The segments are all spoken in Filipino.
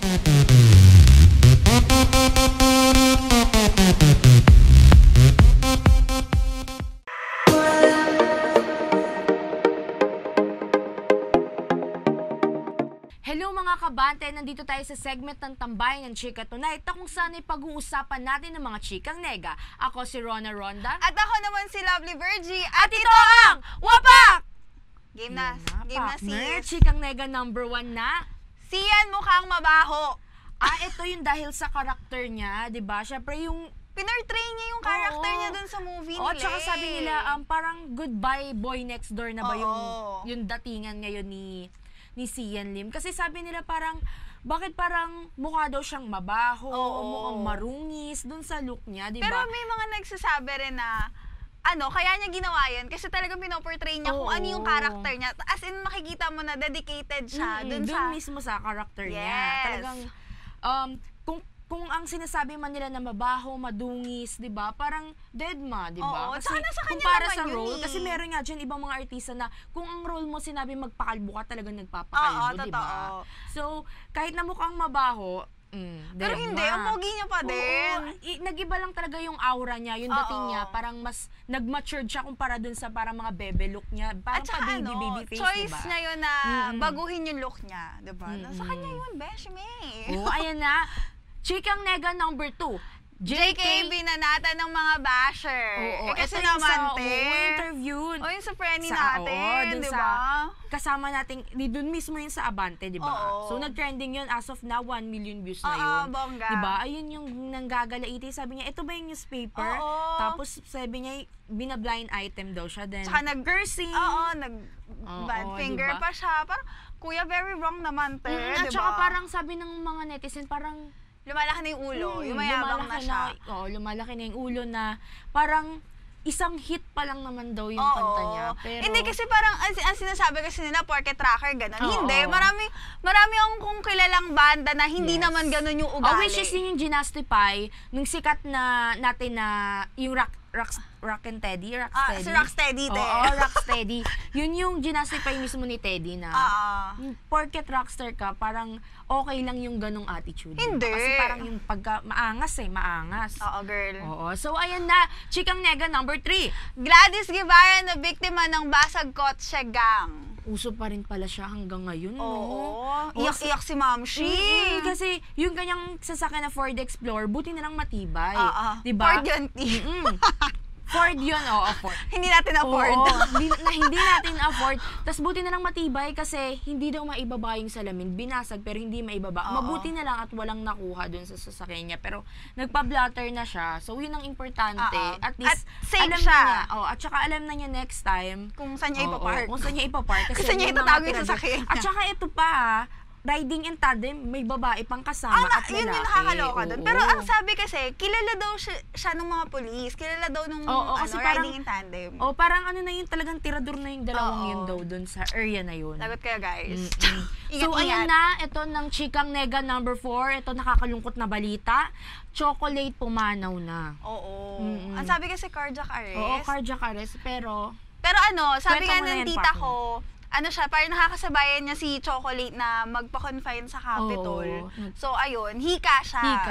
Hello mga kabante, nandito tayo sa segment ng Tambayan ng Tsika tonight na kung saan ay pag-uusapan natin ng mga chikang nega. Ako si Rona Ronda. At ako naman si Lovely Virgie. At ito ang Wapak! Game na sis. Chikang nega number 1 na. Siyan mukhang mabaho. Ito yung dahil sa karakter niya, di ba? Syempre yung pinortray niya yung character niya dun sa movie nila. Tsaka sabi nila, parang goodbye boy next door na ba yung datingan ngayon ni Sian Lim. Kasi sabi nila parang, bakit parang mukha daw siyang mabaho, mukhang marungis dun sa look niya, di ba? Pero may mga nagsasabi rin na, kaya niya ginawa yan kasi talagang pinoportray niya kung ano yung character niya. As in, makikita mo na dedicated siya dun mismo sa character niya. Talagang, kung ang sinasabi man nila na mabaho, madungis, 'di ba? Parang deadma, 'di ba? Kasi kung para sa role, kasi meron nga diyan ibang mga artista na kung ang role mo sinabi magpakalbo ka, talagang nagpapakalbo, 'di ba? So, kahit na mukhang mabaho, pero hindi, ang pogi niya pa din. Nag-iba lang talaga yung aura niya, yung dating niya, parang mas nag-matured siya kumpara dun sa parang mga bebe look niya. Parang at saka baby face, choice diba? niya yun na baguhin yung look niya, 'di ba? Sa kanya yun, Beshme. Ayan na. Chikang nega number 2. JK binanata ng mga basher. Kasi naman, interview. Yung sa friendly natin, di ba? Kasama natin, dun mismo yun sa Abante, di ba? So, nag-trending yun as of now, 1 million views na yun. Bongga. Di ba? Ayun yung nanggagalaiti. Sabi niya, ito ba yung newspaper? Tapos, sabi niya, bina-blind item daw siya. Then, tsaka nag-cursing. Bad finger pa siya. Parang, kuya, very wrong naman, te. At saka parang sabi ng mga netizen, parang, lumalaki na yung ulo, yung mayabang na siya. Lumalaki na yung ulo na parang isang hit pa lang naman daw yung kanta niya. Pero hindi kasi parang, ang sinasabi kasi nila, porke tracker, gano'n. Hindi, marami akong kilalang banda na hindi naman gano'n yung ugali. Which is yung ginastify, nung sikat na natin na yung Rocksteady. Si Rocksteady, te. Rocksteady. Yun yung ginastify mismo ni Teddy na porket rockstar ka, parang okay lang yung ganong attitude. Hindi. Kasi parang yung maangas. Girl. So, ayan na. Chikang nega number 3. Gladys Guevara na biktima ng basag kotse gang. Uso pa rin pala siya hanggang ngayon. Iyak-iyak si Mamshi. Kasi yung kanyang sasakyan na Ford Explorer, buti na lang matibay. Diba? Ford yun, Ford yun, Ford. Hindi natin afford. Hindi natin afford. Tapos buti na lang matibay kasi hindi daw maibaba yung salamin. Binasag pero hindi maibaba. Mabuti na lang at walang nakuha dun sa sasakyan niya. Pero nagpa-blatter na siya. So yun ang importante. At least safe alam siya. Na niya. At saka alam na niya next time kung saan niya ipapark. Kung saan niya ipapark. Kasi saan niya itatago yung sasakyan niya. At saka ito pa, riding in tandem, may babae pang kasama at lalaki. Yun yung nakakaloka doon. Pero ang sabi kasi, kilala daw siya ng mga polis. Kilala daw nung riding in tandem. Parang na yun, talagang tirador na yung dalawang yun daw doon sa area na yun. Lagot kayo, guys. So, ayan na. Ito ng chikang nega number 4. Ito nakakalungkot na balita. Chocolate pumanaw na. Ang sabi kasi cardiac arrest. Cardiac arrest. Pero sabi nga ng tita ko, parang nakakasabayan niya si Chocolate na magpa-confine sa Capitol. So, ayun, hika siya.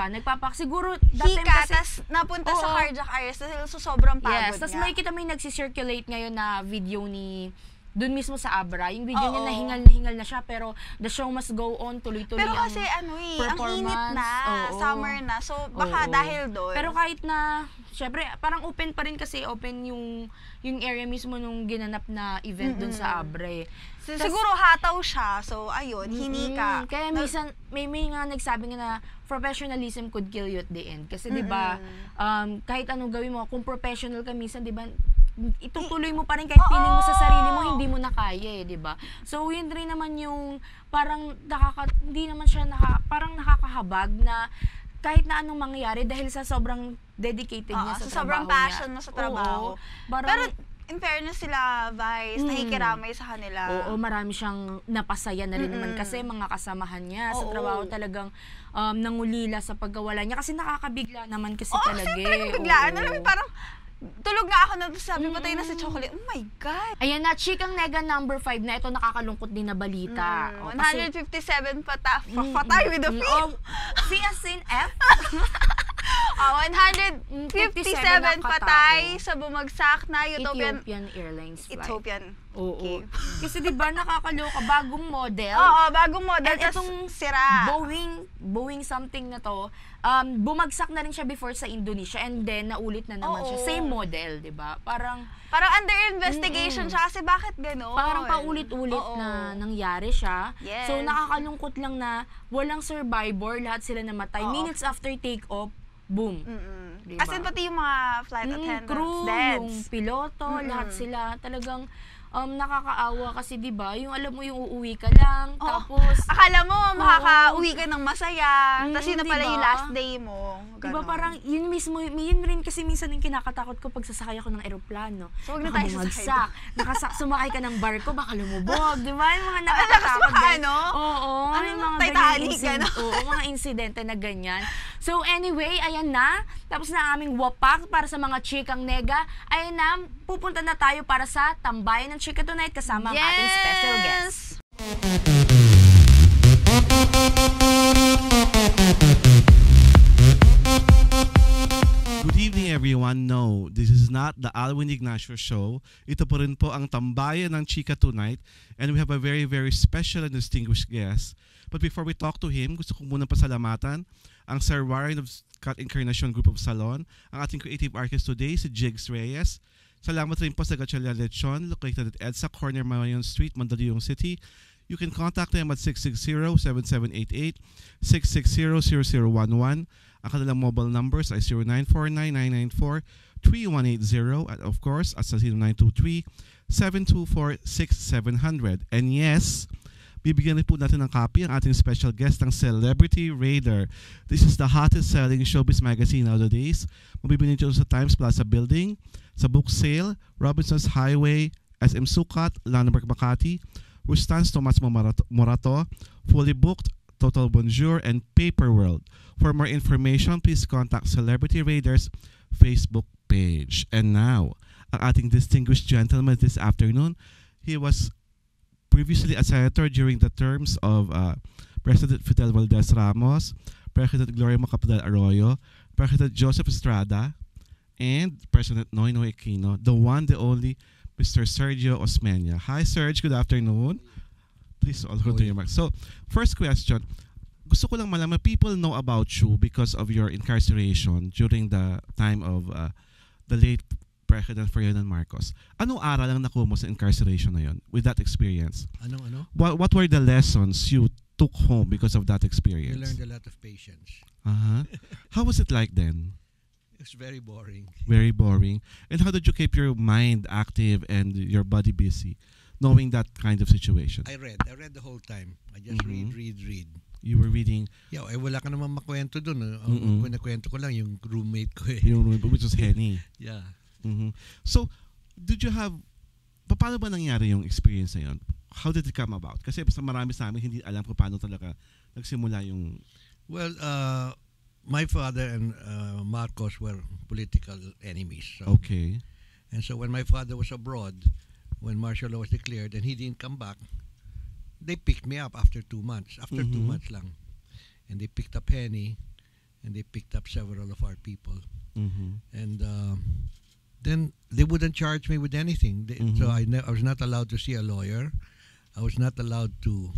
Siguro, tas napunta sa cardiac arrest dahil sobrang pagod niya. Tas may kita may nagsisirculate ngayon na video ni doon mismo sa Abra, yung video niya nahingal na siya, pero the show must go on, tuloy-tuloy ang performance. Pero kasi ang init na, summer na, so baka dahil doon. Pero kahit na, syempre, parang open pa rin kasi, open yung area mismo nung ginanap na event doon sa Abra siguro hataw siya, so ayun, hinika. Kaya minsan, may nga nagsabi nga na professionalism could kill you at the end. Kasi diba, kahit anong gawin mo, kung professional ka minsan, diba, itutuloy mo pa rin kahit piling mo sa sarili mo, hindi mo na kaya di ba? So, yun rin naman yung parang hindi naman siya parang nakakahabag na kahit na anong mangyayari dahil sa sobrang dedicated niya sa trabaho sobrang passion mo sa trabaho. Pero, in fairness sila, Vice, nakikiramay sa kanila. Marami siyang napasaya na rin naman kasi mga kasamahan niya sa trabaho talagang nangulila sa pagkawala niya kasi nakakabigla naman kasi talaga. Siyempre biglaan. Alam mo, parang tulog nga ako na sabi, patay na si Chocolate. Oh my God! Ayan na, Chikang Nega number 5 na ito, nakakalungkot din na balita. 157 patay with a P. P as in F? 157 patay sa bumagsak na Ethiopian Airlines flight. Oo. Okay. Kasi diba nakakaloka, bagong model. Oo, bagong model. And itong sira. Boeing something na to, bumagsak na rin siya before sa Indonesia and then naulit na naman siya. Same model, diba? Parang under investigation siya kasi bakit gano'n? Parang paulit-ulit na nangyari siya. Yes. So nakakalungkot lang na walang survivor, lahat sila namatay. Minutes after take-off, boom. Diba? As in pati yung mga flight attendants, crew, deads. yung piloto, lahat sila talagang nakakaawa kasi 'di ba? Yung alam mo yung uuwi ka lang tapos akala mo makakauwi ka ng masaya, tapos yun na pala diba? yung last day mo. Diba parang yun mismo, yun rin kasi minsan yung kinakatakot ko pag sasakay ako ng eroplano. So wag na tayo sasakay. Sumakay ka ng barko, baka lumubog, di ba? Yung mga nakakatakot din. Oo, yung mga Titanic, mga insidente na ganyan. So anyway, ayan na. Tapos na aming wapak para sa mga Chikang Nega. Ayan na, pupunta na tayo para sa Tambayan ng Tsika Tonight kasama ang ating special guest. Good evening everyone. No, this is not the Alwin Ignacio Show. Ito po rin po ang Tambayan ng Tsika Tonight and we have a very special and distinguished guest. But before we talk to him, gusto ko munang pasalamatan ang Sir Warren of Cut Incarnation Group of Salon, ang ating creative artist today, si Jigs Reyes. Salamat rin po sa Gatchalian Lechon, located at EDSA, Corner Mayon Street, Mandaluyong City. You can contact them at 660-7788, 660-0011. Ang kanilang mobile numbers ay 0949-994-3180 at of course at sa 0923-724-6700. And yes, bibigyan rin po natin ng copy ang ating special guest ng Celebrity Raider. This is the hottest selling showbiz magazine nowadays. Mabibili nyo sa Times Plaza Building, sa book sale, Robinson's Highway, SM Sukat, Landenberg Makati, Rustan's Tomas Morato, Fully Booked, Total Bonjour, and Paper World. For more information, please contact Celebrity Raiders Facebook page. And now, ang ating distinguished gentleman this afternoon, he was previously a senator during the terms of President Fidel Valdez Ramos, President Gloria Macapagal Arroyo, President Joseph Estrada, and President Noynoy Aquino, the one, the only, Mr. Serge Osmeña. Hi, Serge. Good afternoon. Please all hold to your mic. So, first question. Gusto ko lang malaman, people know about you because of your incarceration during the time of the late President Ferdinand Marcos. Anong aral ang nakuha mo sa incarceration na yun with that experience? Ano? What were the lessons you took home because of that experience? You learned a lot of patience. How was it like then? It was very boring. Very boring. And how did you keep your mind active and your body busy knowing that kind of situation? I read the whole time. I just read. You were reading? Yeah, wala ka naman makwento dun. Nakwento ko lang yung roommate ko eh. Yung roommate, which was Henny. Yeah. So, did you have, paano ba nangyari yung experience na yun? How did it come about? Kasi marami sa amin hindi alam kung paano talaga nagsimula yung... Well, my father and Marcos were political enemies. So. Okay. And so when my father was abroad, when martial law was declared and he didn't come back, they picked me up after 2 months. After 2 months lang. And they picked up Henny and they picked up several of our people. And then they wouldn't charge me with anything. So I was not allowed to see a lawyer. I was not allowed to,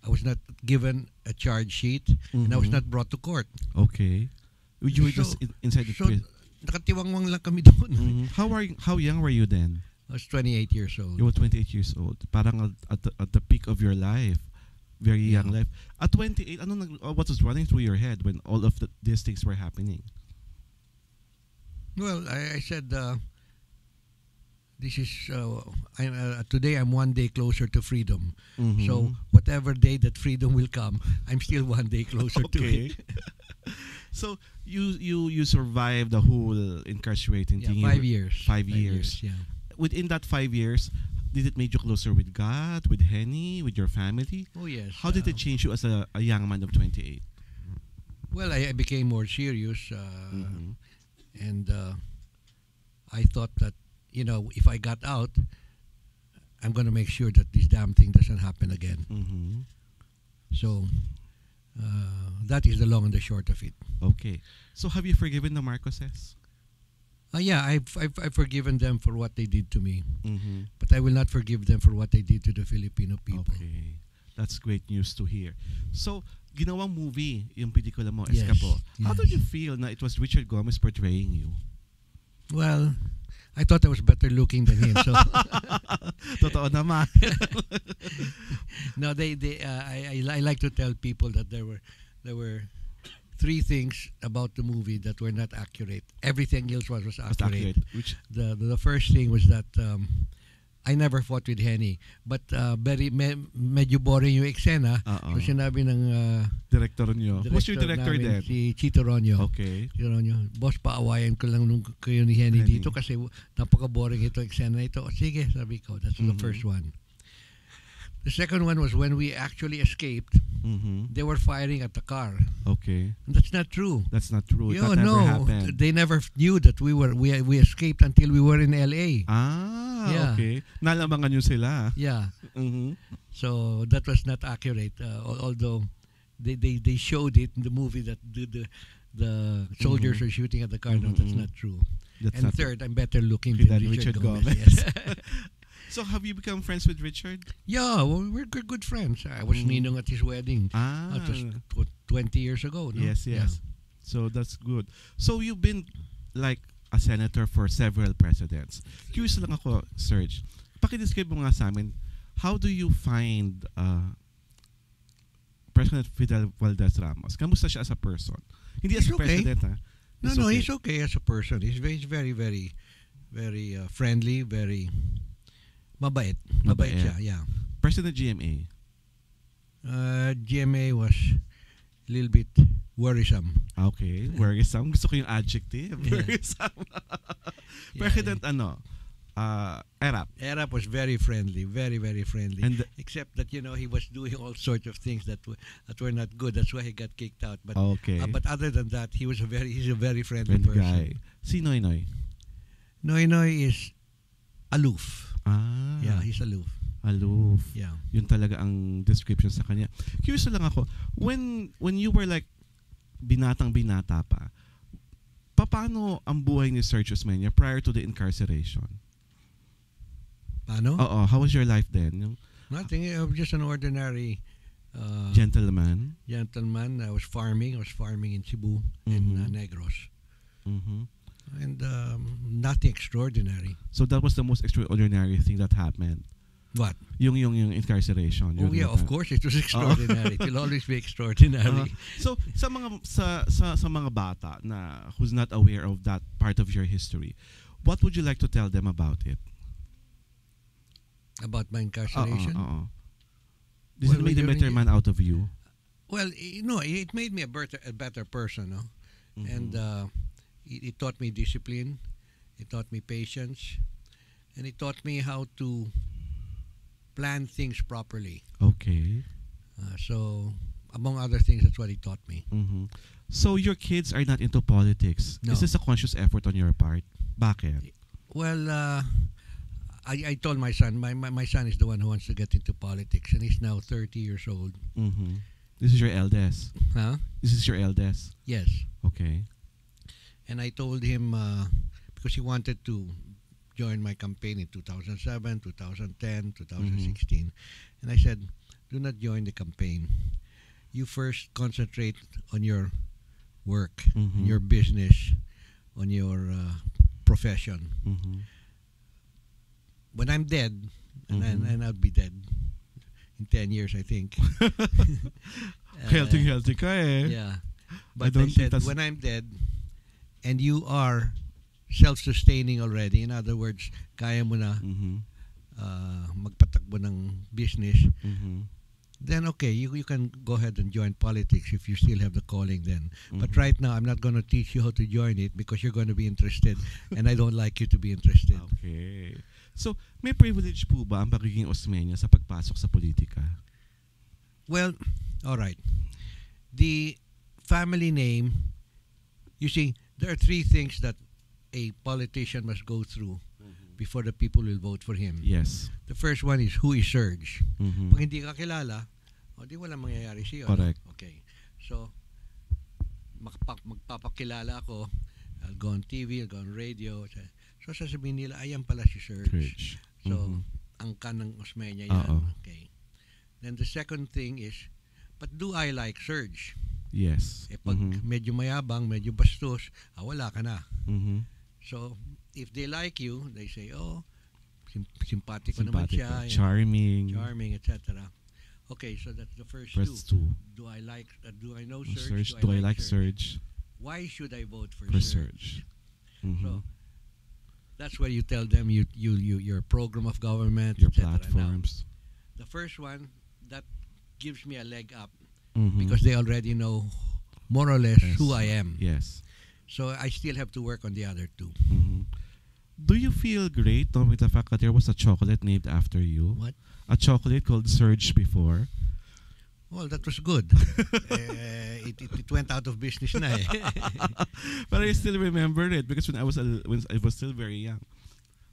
I was not given a charge sheet, and I was not brought to court. Okay. You were just inside the prison. Nakatiwangwang lang kami doon. How young were you then? I was 28 years old. You were 28 years old. Parang at the peak of your life. Very young life. At 28, what was running through your head when all of these things were happening? Well, I said, this is, today I'm 1 day closer to freedom. So whatever day that freedom will come, I'm still 1 day closer to it. So you survived the whole incarcerating thing. 5 years. 5 years. Yeah. Within that 5 years, did it make you closer with God, with Henny, with your family? Oh yes. How did it change you as a young man of 28? Well, I became more serious, and I thought that, if I got out, I'm going to make sure that this damn thing doesn't happen again. So that is the long and the short of it. Okay. So have you forgiven the Marcoses? Yeah, I've forgiven them for what they did to me, but I will not forgive them for what they did to the Filipino people. Okay. That's great news to hear. So, ginawang movie, yung pelikula mo, Yes, Escapo. How yes. did you feel na it was Richard Gomez portraying you? Well, I thought I was better looking than him. So Totoo naman. no, I like to tell people that there were three things about the movie that were not accurate. Everything else was accurate. Which, The first thing was that I never fought with Henny, but medyo boring yung eksena. So sinabi ng director nyo. Who's your director namin, then? Si Chito Ronyo. Okay. Chito Ronyo, boss, paawayan ko lang nung kayo ni Henny dito kasi napaka-boring ito eksena ito. O, sige, sabi ko. That's the first one. The second one was when we actually escaped, they were firing at the car. Okay. And that's not true. That's not true. Yo, That never no, happened. they never knew that we escaped until we were in LA. Yeah. Okay. Nalamangan nyo sila. Yeah. So that was not accurate. Although they showed it in the movie that the soldiers are shooting at the car. No, that's not true. That's And not third, I'm better looking true. than Than Richard Gomez. Gomez. Yes. So have you become friends with Richard? Yeah, well, we're good friends. I was ninong at his wedding. That was 20 years ago. No? Yes. Yeah. So that's good. So you've been like a senator for several presidents. Curious lang ako, Serge. Pakidescribe mo nga sa amin, how do you find President Fidel Valdez Ramos? Kamusta siya as a person? Hindi as He's a president, ha? No, he's okay as a person. He's very, very, very friendly, very mabait. Mabait siya, yeah. President GMA? GMA was a little bit worrisome. Okay, worrisome. Gusto ko yung adjective. Worrisome. President Erap. Erap was very friendly, very, very friendly. And except that, he was doing all sorts of things that were not good. That's why he got kicked out. But but other than that, he's a very friendly person. Guy. Si Noy Noy? Noy Noy is aloof. Yeah, he's aloof. Aloof. Yeah. Yun talaga ang description sa kanya. Curious lang ako, when you were like binatang-binata pa, paano ang buhay ni Serge Osmeña prior to the incarceration? Paano? Oo, how was your life then? Nothing. I was just an ordinary gentleman. I was farming in Cebu and Negros. And nothing extraordinary. So that was the most extraordinary thing that happened. What? Yung incarceration. Oh yeah, of course it was extraordinary. It will always be extraordinary. So sa mga bata na who's not aware of that part of your history, what would you like to tell them about it? About my incarceration? This made a better man out of you. Well, it made me a better person, no? And it taught me discipline, it taught me patience, and it taught me how to plan things properly. Okay. So, among other things, that's what it taught me. So, your kids are not into politics. No. Is this a conscious effort on your part? Bakit? Well, I told my son, my son is the one who wants to get into politics, and he's now 30 years old. This is your eldest? Huh? This is your eldest? Yes. Okay. And I told him, because he wanted to join my campaign in 2007, 2010, 2016. And I said, do not join the campaign. You first concentrate on your work, on your business, on your profession. When I'm dead, and I'll be dead in 10 years, I think. Healthy ka eh. Yeah. But I said, when I'm dead, and you are self-sustaining already, in other words, kaya mo na magpatakbo ng business, then okay, you can go ahead and join politics if you still have the calling then. But right now, I'm not going to teach you how to join it because you're going to be interested and I don't like you to be interested. Okay. So, may privilege po ba ang pagiging Osmeña sa pagpasok sa politika? Well, all right. The family name, you see, there are three things that a politician must go through before the people will vote for him. Yes. The first one is, who is Serge? Pag hindi ka kilala, di walang mangyayari siya. Correct. Okay. So, magpapakilala ako. I'll go on TV, I'll go on radio. So, sasabihin nila, ayan pala si Serge. So, ang kanang Osmeña yan. Okay. Then the second thing is, but do I like Serge? Yes. Pag medyo mayabang, medyo bastos, wala ka na. So, if they like you, they say, oh, simpatiko naman siya. Charming. Charming, etc. Okay, so that's the first two. Do I know Serge? Do I like Serge? Why should I vote for Serge? So, that's where you tell them your program of government, your etc. platforms. Now, the first one, that gives me a leg up because they already know more or less who I am. Yes. So I still have to work on the other two. Do you feel great with the fact that there was a chocolate named after you? What? A chocolate called Serge before? Well, that was good. It went out of business na eh. But I still remember it because when I was still very young,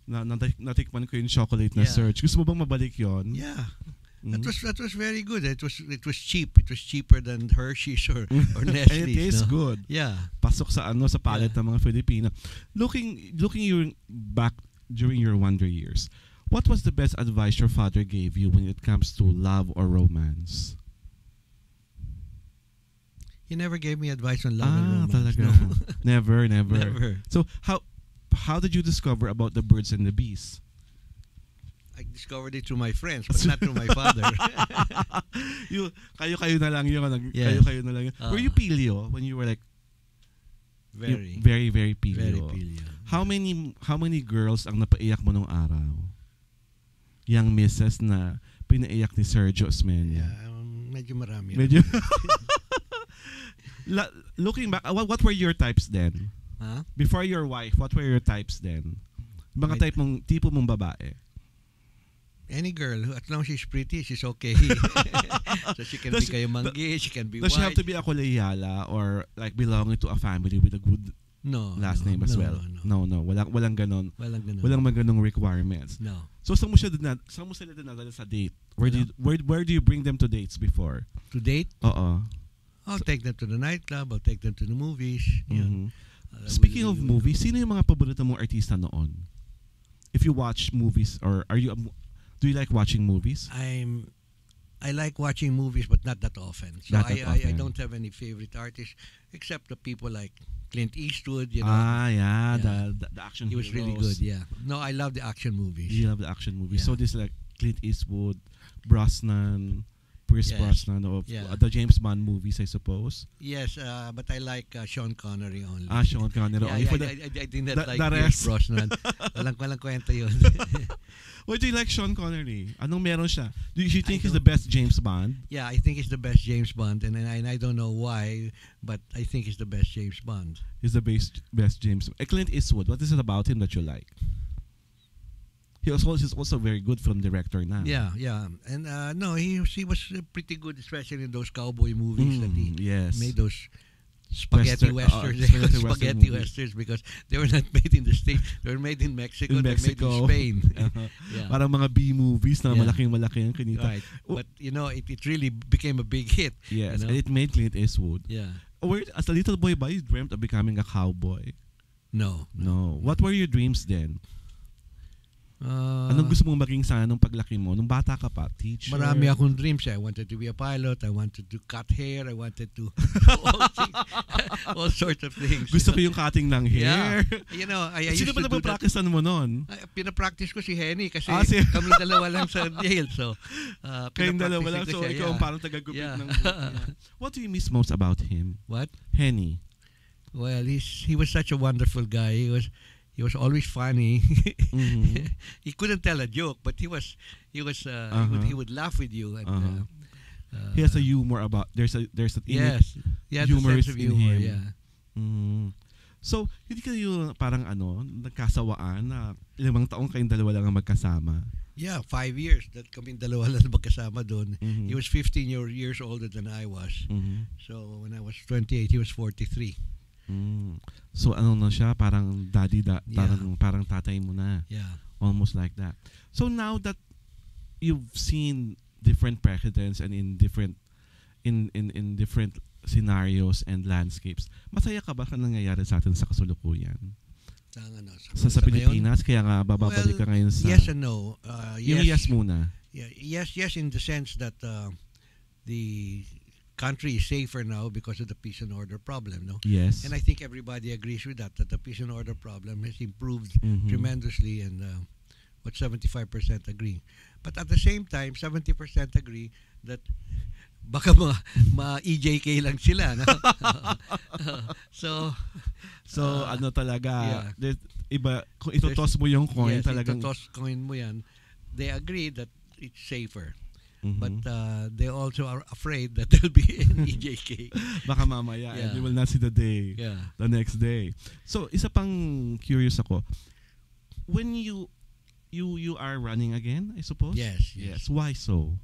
natikman ko yung chocolate na Serge. Gusto mo bang mabalik yon? Yeah. That was very good. It was cheap. It was cheaper than Hershey's or Nestle's. And it tastes good. Yeah. Pasok sa palate ng mga Filipino. Looking you back during your wonder years, what was the best advice your father gave you when it comes to love or romance? He never gave me advice on love and romance. Talaga. No. Never. So how did you discover about the birds and the bees? I discovered it through my friends, but not through my father. Kayo na lang yun. Kayo na lang yun. Were you pilyo when you were like very pilyo? Very pilyo. How many girls ang napaiyak mo nung araw? Young misses na pinaiyak ni Serge Osmeña. Yeah, medyo marami. Looking back, what were your types then? Huh? Before your wife, what were your types then? Mga tipo mong babae? Any girl, as long as she's pretty, she's okay. So she can be kayo manggi, she can be white. Does she have to be a Koleyala or like belonging to a family with a good last name as well? No. Walang ganon. Walang ganong requirements. No. So saan mo sila dinadala sa date? Where do you bring them to dates before? To date? Oo. I'll take them to the nightclub. I'll take them to the movies. Speaking of movies, sino yung mga paborito mong artista noon? If you watch movies, or do you like watching movies? I like watching movies, but not that often. So I don't have any favorite artists except the people like Clint Eastwood. You know. The action. He was really good. Yeah. No, I love the action movies. You love the action movies. Yeah. So this like Clint Eastwood, Brosnan, Pierce Brosnan, the James Bond movies, I suppose. Yes, but I like Sean Connery only. Sean Connery only. I did not like Pierce Brosnan. Walang kwenta yun. Why do you like Sean Connery? Anong meron siya? Do you think he's the best James Bond? Yeah, I think he's the best James Bond, and I don't know why, but I think he's the best James Bond. He's the best James. Clint Eastwood, what is it about him that you like? He's also very good film director now. Yeah, and no, he was pretty good, especially in those cowboy movies that he made those spaghetti westerns because they were not made in the States. They were made in Mexico. They were made in Spain. Parang mga B movies na malaking ang kinita. Right. But it really became a big hit. Yes, and it made Clint Eastwood. Yeah. As a little boy, you dreamt of becoming a cowboy? No. What were your dreams then? Anong gusto mong maging sana nung paglaki mo? Nung bata ka pa? Teacher? Marami akong dreams. I wanted to be a pilot. I wanted to cut hair. I wanted to all sorts of things. Gusto ko yung cutting ng hair. Yeah. I Sino ba napapracticean mo nun? Pinapractice ko si Henny kasi kami dalawa lang sa jail. So, kayong dalawa lang. So, ikaw ang parang tagagupit ng book. What do you miss most about him? What? Henny. Well, he was such a wonderful guy. He was always funny. He couldn't tell a joke, but he would laugh with you. And, he has a humor about there's a humorous in him. Yeah. So hindi kayo parang nagkasawaan na 5 taong kayong dalawa lang ang magkasama? Yeah, 5 years. That kaming dalawa lang magkasama doon. Mhm. He was 15 years older than I was. Mhm. So when I was 28, he was 43. Mm. So ano na siya, parang Yeah. parang tatay mo na. Yeah. Almost like that. So now that you've seen different precedents and in different scenarios and landscapes, masaya ka ba sa nangyayari sa atin sa kasulukuyan? Sa Pilipinas, kaya nga bababalik ka ngayon sa... Yes and no. Yung yes muna. Yeah, yes in the sense that the country is safer now because of the peace and order problem, no? Yes. And I think everybody agrees with that the peace and order problem has improved tremendously, and 75% agree. But at the same time, 70% agree that baka ma-EJK lang sila, no? So ano talaga, yeah. iba, kung itotoss mo yung coin, yes, talagang... itotoss coin mo yan, they agree that it's safer. But they also are afraid that there'll be an EJK. Baka mamaya, and you will not see the day, the next day. So, isa pang curious ako, when you are running again, I suppose? Yes. Why so?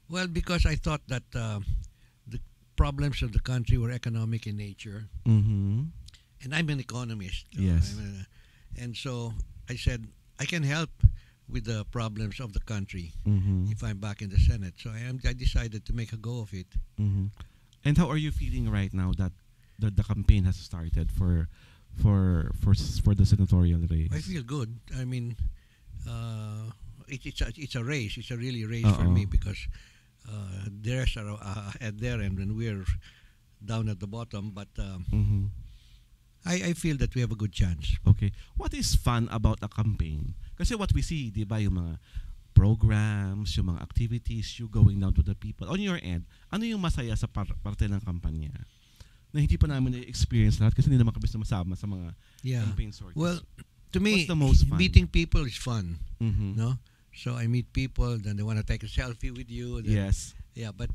Well, because I thought that the problems of the country were economic in nature. And I'm an economist. Yes. And so I said, I can help with the problems of the country if I'm back in the Senate. So I decided to make a go of it. And how are you feeling right now that the campaign has started for the senatorial race? I feel good. I mean, it's a race. It's a really race for me because theirs are at their end and we're down at the bottom. But I feel that we have a good chance. Okay. What is fun about a campaign? Kasi what we see, di ba, yung mga programs, yung mga activities, you going down to the people. On your end, ano yung masaya sa parte ng kampanya? Na hindi pa namin na-experience lahat kasi hindi naman kami sumasama sa mga campaign sorties. Well, to me, what's the most fun? Meeting people is fun. No? So I meet people, then they want to take a selfie with you. Then, yes. Yeah, but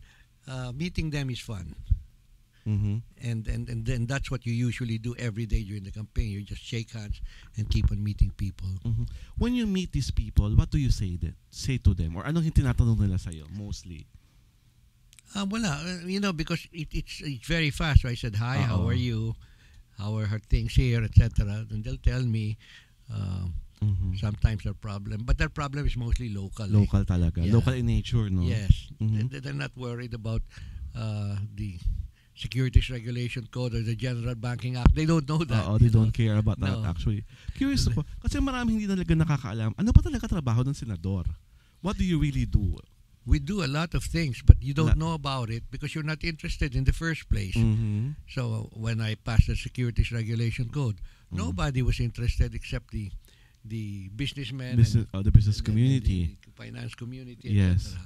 meeting them is fun. And then that's what you usually do every day during the campaign. You just shake hands and keep on meeting people. When you meet these people, what do you say to them? Or anong tinatanong nila sa'yo, mostly? Wala. Because it's very fast. So I said, hi, how are you? How are things here, etc. And they'll tell me sometimes their problem. But their problem is mostly local. Local talaga. Yeah. Local in nature, no? Yes. They're not worried about the Securities Regulation Code or the General Banking Act. They don't know that. They don't care about that actually. Curious ako. Kasi maraming hindi talaga nakakaalam. Ano pa talaga trabaho ng senador? What do you really do? We do a lot of things, but you don't know about it because you're not interested in the first place. So when I passed the Securities Regulation Code, nobody was interested except the businessmen, the business community, the finance community. Yes. Etc.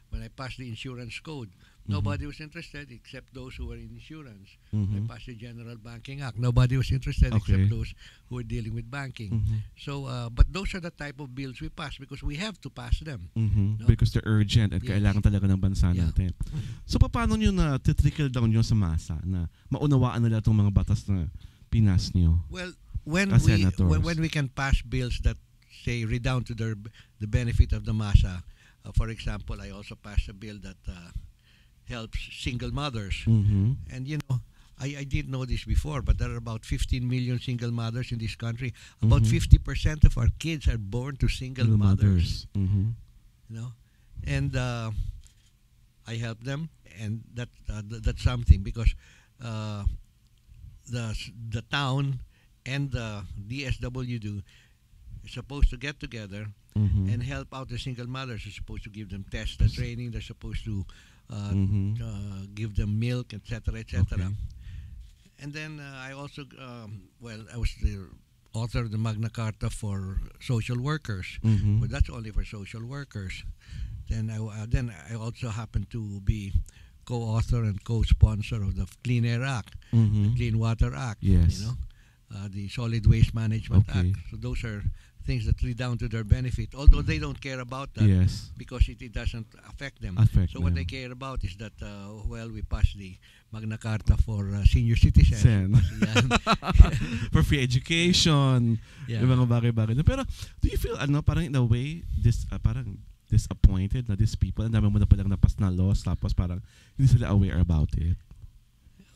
When I passed the Insurance Code, nobody was interested except those who were in insurance. I passed the General Banking Act. Nobody was interested except those who were dealing with banking. So, but those are the type of bills we pass because we have to pass them. No? Because they're urgent at kailangan talaga ng bansa natin. So, paano nyo na trickle down nyo sa masa na maunawaan nila itong mga batas na pinas nyo? Well, when we can pass bills that say redound to the benefit of the masa, for example, I also passed a bill that helps single mothers. And I didn't know this before, but there are about 15 million single mothers in this country. About 50% of our kids are born to single mothers. And I help them, and that's something because the town and the DSWD is supposed to get together and help out the single mothers. They're supposed to give them test training. They're supposed to give them milk, etc., etc. Okay. And then I also, I was the author of the Magna Carta for social workers, but that's only for social workers. Then I also happen to be co-author and co-sponsor of the Clean Air Act, the Clean Water Act, Yes. The Solid Waste Management Act. So those are things that redound to their benefit, although they don't care about that Yes. because it doesn't affect them. Affect So what they them. care about is that, we passed the Magna Carta for senior citizens. Sen. Yan. For free education. Yeah. Yung mga bagay-bagay. Pero, do you feel, parang in a way, parang disappointed na these people, ang dami mo na palang napas na laws, tapos parang hindi sila aware about it?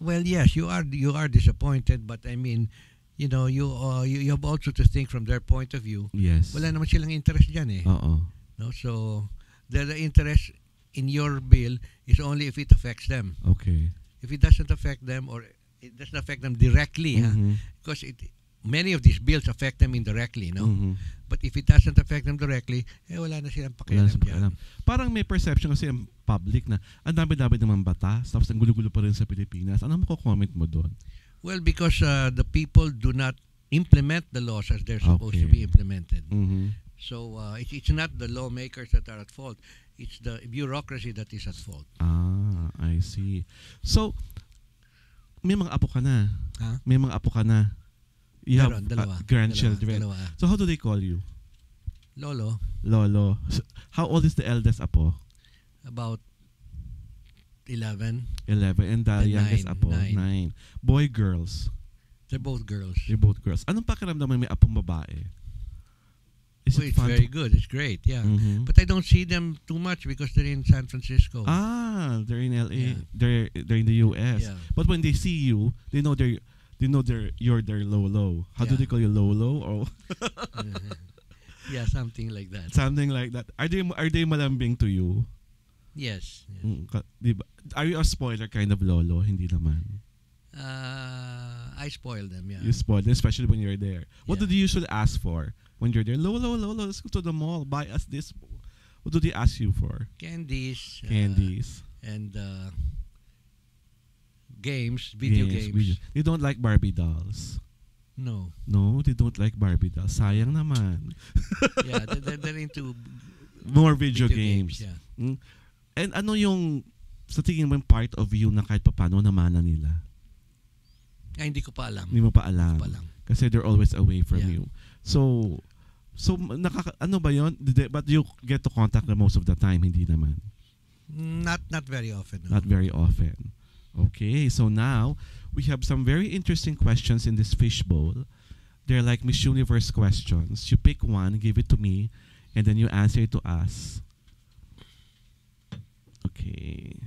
Well, yes, you are disappointed, but I mean, you have also to think from their point of view. Yes. Wala naman silang interest dyan eh. Oo. No? So, the interest in your bill is only if it affects them. Okay. If it doesn't affect them, or it doesn't affect them directly, because many of these bills affect them indirectly, no? But if it doesn't affect them directly, wala na silang pakialam dyan. Parang may perception kasi ang public na ang dami-dami naman batas, tapos ang gulo-gulo pa rin sa Pilipinas. Ano mo comment mo doon? Well, because the people do not implement the laws as they're supposed to be implemented. So it's not the lawmakers that are at fault. It's the bureaucracy that is at fault. Ah, I see. So, may mga apo ka na. Huh? May mga apo ka na. You have Dalawa. grandchildren. Dalawa. So, how do they call you? Lolo, Lolo. So, how old is the eldest apo? about 11. 11. And the And youngest 9. apo? 9. 9. Boy, girls? They're both girls. They're both girls. Anong pakiramdam mo may apong babae? Is Well, it it's fun? very good. It's great, yeah. Mhm. But I don't see them too much because they're in San Francisco. They're in LA. Yeah. They're in the US. Yeah. But when they see you, they know you're their Lolo. How do Yeah. they call you, Lolo or Yeah, something like that. something like that? Are they malambing to you? Yes. Diba? Are you a spoiler kind of Lolo? Hindi naman. I spoil them, yeah. You spoil them, especially when you're there. What do Yeah. they usually ask for when you're there? Lolo, let's go to the mall. Buy us this. What do they ask you for? Candies. Candies. And games, video games. They don't like Barbie dolls. No. No, they don't like Barbie dolls. Sayang naman. Yeah, they're into More video games. Yeah. Mm. And ano yung sa tingin mo yung part of you na kahit papano namana nila? Ay, hindi ko pa alam. Hindi mo pa alam. Hindi ko pa alam. Kasi they're always away from Yeah. you. So ano ba yun? But you get to contact them most of the time, hindi naman. Not very often. No. Not very often. Okay, so now we have some very interesting questions in this fishbowl. They're like Miss Universe questions. You pick one, give it to me, and then you answer it to us. Okay.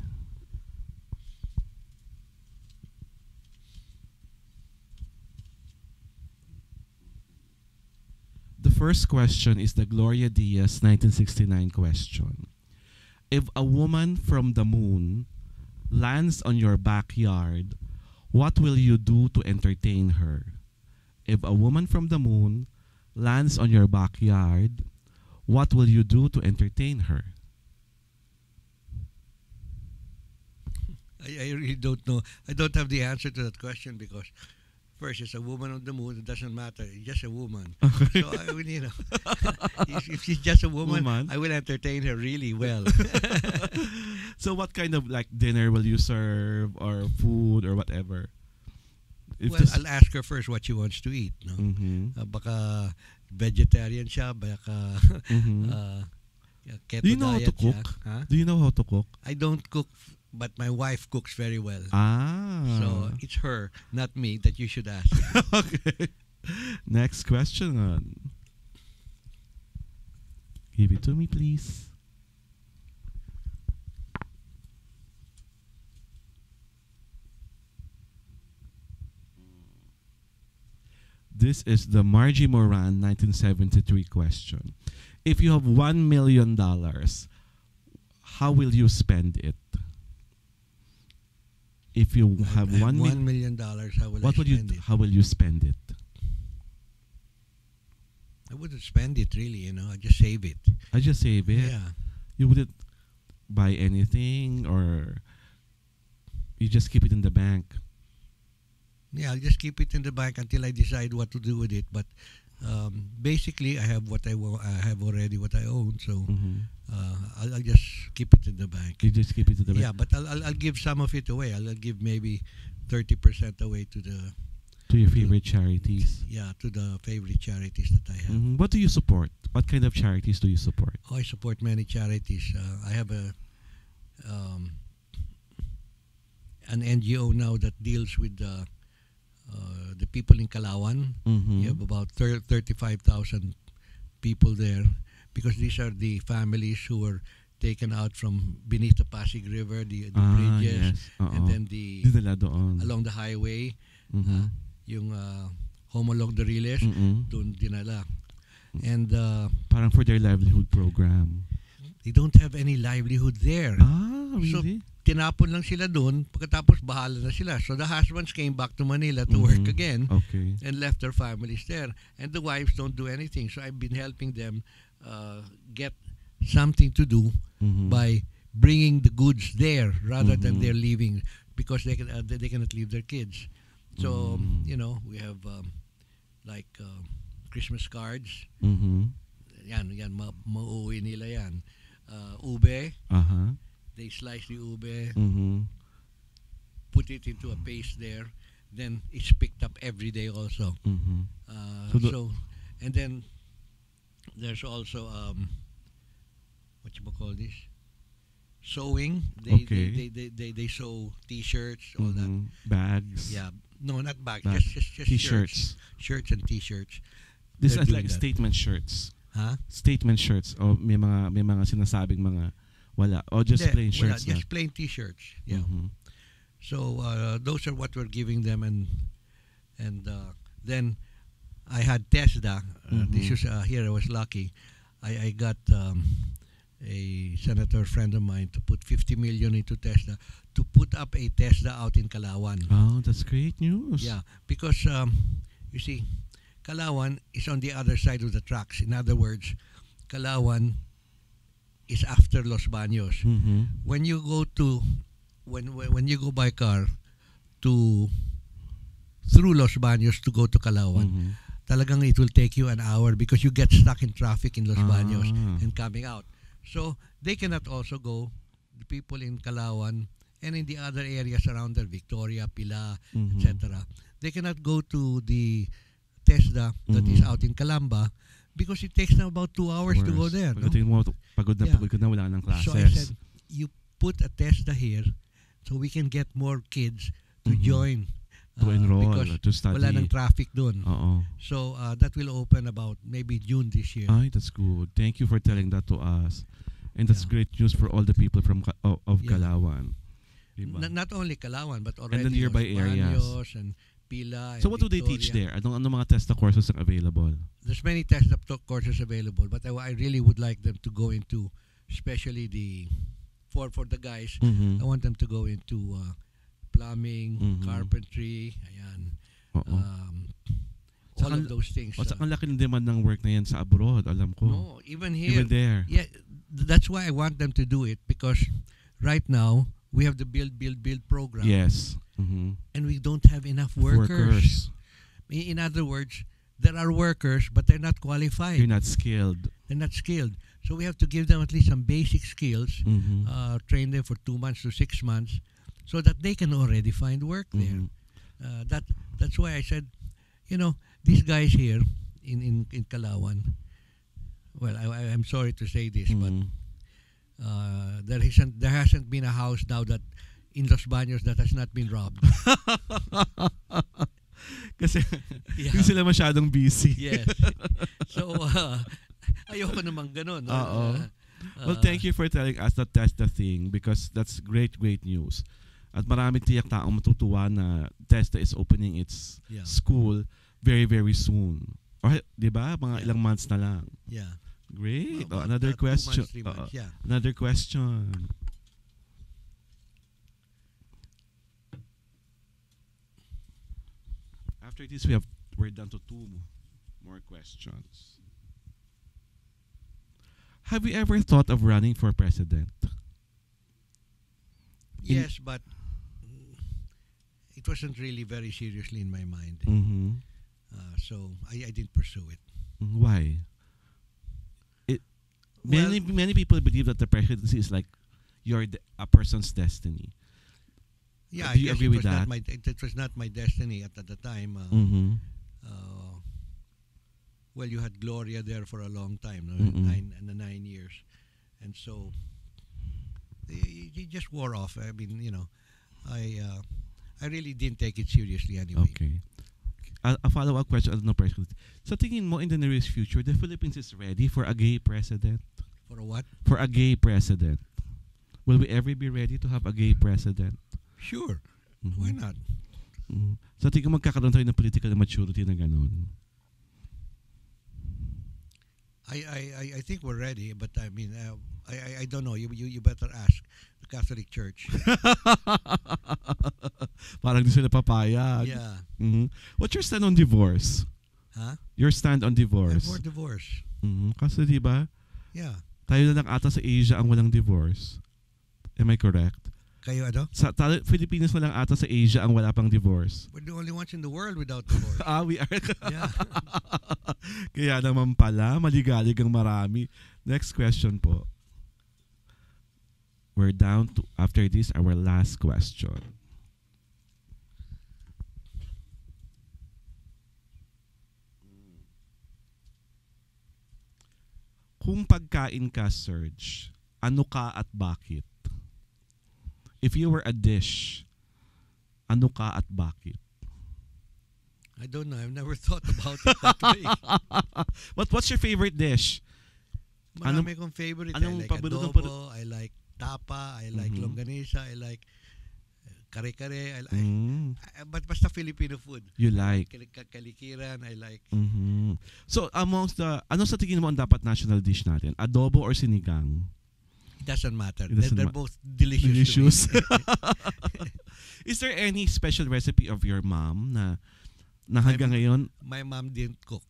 The first question is the Gloria Diaz 1969 question. If a woman from the moon lands on your backyard, what will you do to entertain her? If a woman from the moon lands on your backyard, what will you do to entertain her? I really don't know. I don't have the answer to that question because first, it's a woman on the moon. It doesn't matter. It's just a woman. So, I will, if she's just a woman, I will entertain her really well. So what kind of like dinner will you serve or food or whatever? Well, I'll ask her first what she wants to eat. No? Baka vegetarian siya, baka keto Do you know how diet to cook? siya. Huh? Do you know how to cook? I don't cook, but my wife cooks very well. So it's her, not me, that you should ask. Okay. Next question. Give it to me, please. This is the Margie Moran 1973 question. If you have $1 million, how will you spend it? If you have $1 $1 million, how will you spend it? I wouldn't spend it really, I just save it. I just save it. Yeah. You wouldn't buy anything, or you just keep it in the bank? Yeah, I'll just keep it in the bank until I decide what to do with it. But basically, I have what I have already what I own, so I'll just keep it in the bank. You just keep it in the bank. Yeah, but I'll give some of it away. I'll give maybe 30% away to To your favorite charities. Yeah, to the favorite charities that I have. What do you support? What kind of charities do you support? Oh, I support many charities. I have an NGO now that deals with the people in Calauan. You have about 35,000 people there, because these are the families who were taken out from beneath the Pasig River, the bridges, yes. and then Dinala doon. along the highway, yung home along the Riles, doon dinala. And parang for their livelihood program. they don't have any livelihood there. Really? So, tinapon lang sila doon, pagkatapos bahala na sila. So the husbands came back to Manila to work again, and left their families there. And the wives don't do anything. So I've been helping them get something to do by bringing the goods there rather than they're leaving, because they cannot leave their kids. So we have like Christmas cards. Yan mauuwi nila yan. Ube. They slice the ube, put it into a paste there, then it's picked up every day also. And then there's also what you call this? Sewing. They sew T-shirts, all that. Bags. Yeah, no, not bags. Just T-shirts. Shirts and T-shirts. This They're is doing like that. statement shirts. Huh? Statement shirts. O may mga sinasabing mga wala. O just plain shirts. Wala, just plain T-shirts. Yeah. So those are what we're giving them, and then I had TESDA. This was here. I was lucky. I got a senator friend of mine to put 50 million into TESDA to put up a TESDA out in Calauan. Oh, that's great news. Yeah, because you see, Calauan is on the other side of the tracks. In other words, Calauan is after Los Baños. When you go to when you go by car through Los Baños to go to Calauan, talagang it will take you an hour because you get stuck in traffic in Los Baños and coming out. So they cannot also go, the people in Calauan and in the other areas around there, Victoria, Pila, etc. They cannot go to the TESDA that is out in Calamba because it takes them about 2 hours to go there. No? Pagdating mo, pagod na wala ng classes. So I said, you put a TESDA here so we can get more kids to join. To enroll, because to study. Wala ng traffic doon. Oo. So that will open about maybe June this year. Ay, that's good. Thank you for telling that to us. And that's great news for all the people from of Calauan. Diba? Not only Calauan, but already and the nearby Los areas. Baños and Pila and So what do they Victoria. teach there? Ano mga TESDA courses are available? There's many TESDA courses available, but I really would like them to go into, especially for the guys, I want them to go into plumbing, carpentry, ayan. All of those things. Ang laki ng demand ng work na yan sa abroad, alam ko. No, even here. Even there. Yeah, that's why I want them to do it, because right now we have the build program. Yes. And we don't have enough workers. In other words, there are workers, but they're not qualified. You're not skilled. They're not skilled. So we have to give them at least some basic skills, train them for 2 months to 6 months, so that they can already find work there. That's why I said, these guys here in Calauan, well, I'm sorry to say this, but there hasn't been a house now that in Los Baños that has not been robbed. Kasi hindi sila masyadong busy. Yes. So, ayoko naman ganun. Well, thank you for telling us that that's the thing, because that's great news. At maraming tiyak taong matutuwa na TESDA is opening its school very, very soon. Or, di ba? Mga ilang months na lang. Yeah. Great. Another question. 2 months, 3 months, yeah. Another question. After this, we're down to 2 more questions. Have you ever thought of running for president? Yes, but it wasn't really very seriously in my mind. So I didn't pursue it. Why? Many people believe that the presidency is like a person's destiny. Yeah, Do you agree with that? It was not my destiny at the time. Well, you had Gloria there for a long time, no? 9 years, and so it just wore off. I mean, I really didn't take it seriously anyway. Okay. A follow-up question. Sa tingin mo, in the nearest future, the Philippines is ready for a gay president? For a what? For a gay president. Will we ever be ready to have a gay president? Sure. Why not? Sa tingin mo, magkakaroon tayo ng political maturity na gano'n? I think we're ready, but I mean, I don't know. You better ask the Catholic Church. Parang di sila papayag. Yeah. What's your stand on divorce? Huh? Your stand on divorce? I'm for divorce. Kasi di ba? Yeah. Tayo na lang ata sa Asia ang walang divorce. Am I correct? Kayo ano? Philippines na lang ata sa Asia ang wala pang divorce. We're the only ones in the world without divorce. We are. Yeah. Kaya naman pala, maligalig ang marami. Next question po. We're down to, after this, our last question. Kung pagkain ka, Serge, ano ka at bakit? If you were a dish, ano ka at bakit? I don't know. I've never thought about it that way. What's your favorite dish? Marami kong favorite. I like adobo, I like tapa, I like longganisa, I like kare-kare, but basta Filipino food. You like? Kalikiran, I like. So, amongst the, ano sa tingin mo ang dapat national dish natin? Adobo or sinigang? It doesn't matter. They're both delicious. Is there any special recipe of your mom na hanggang ngayon? My mom didn't cook.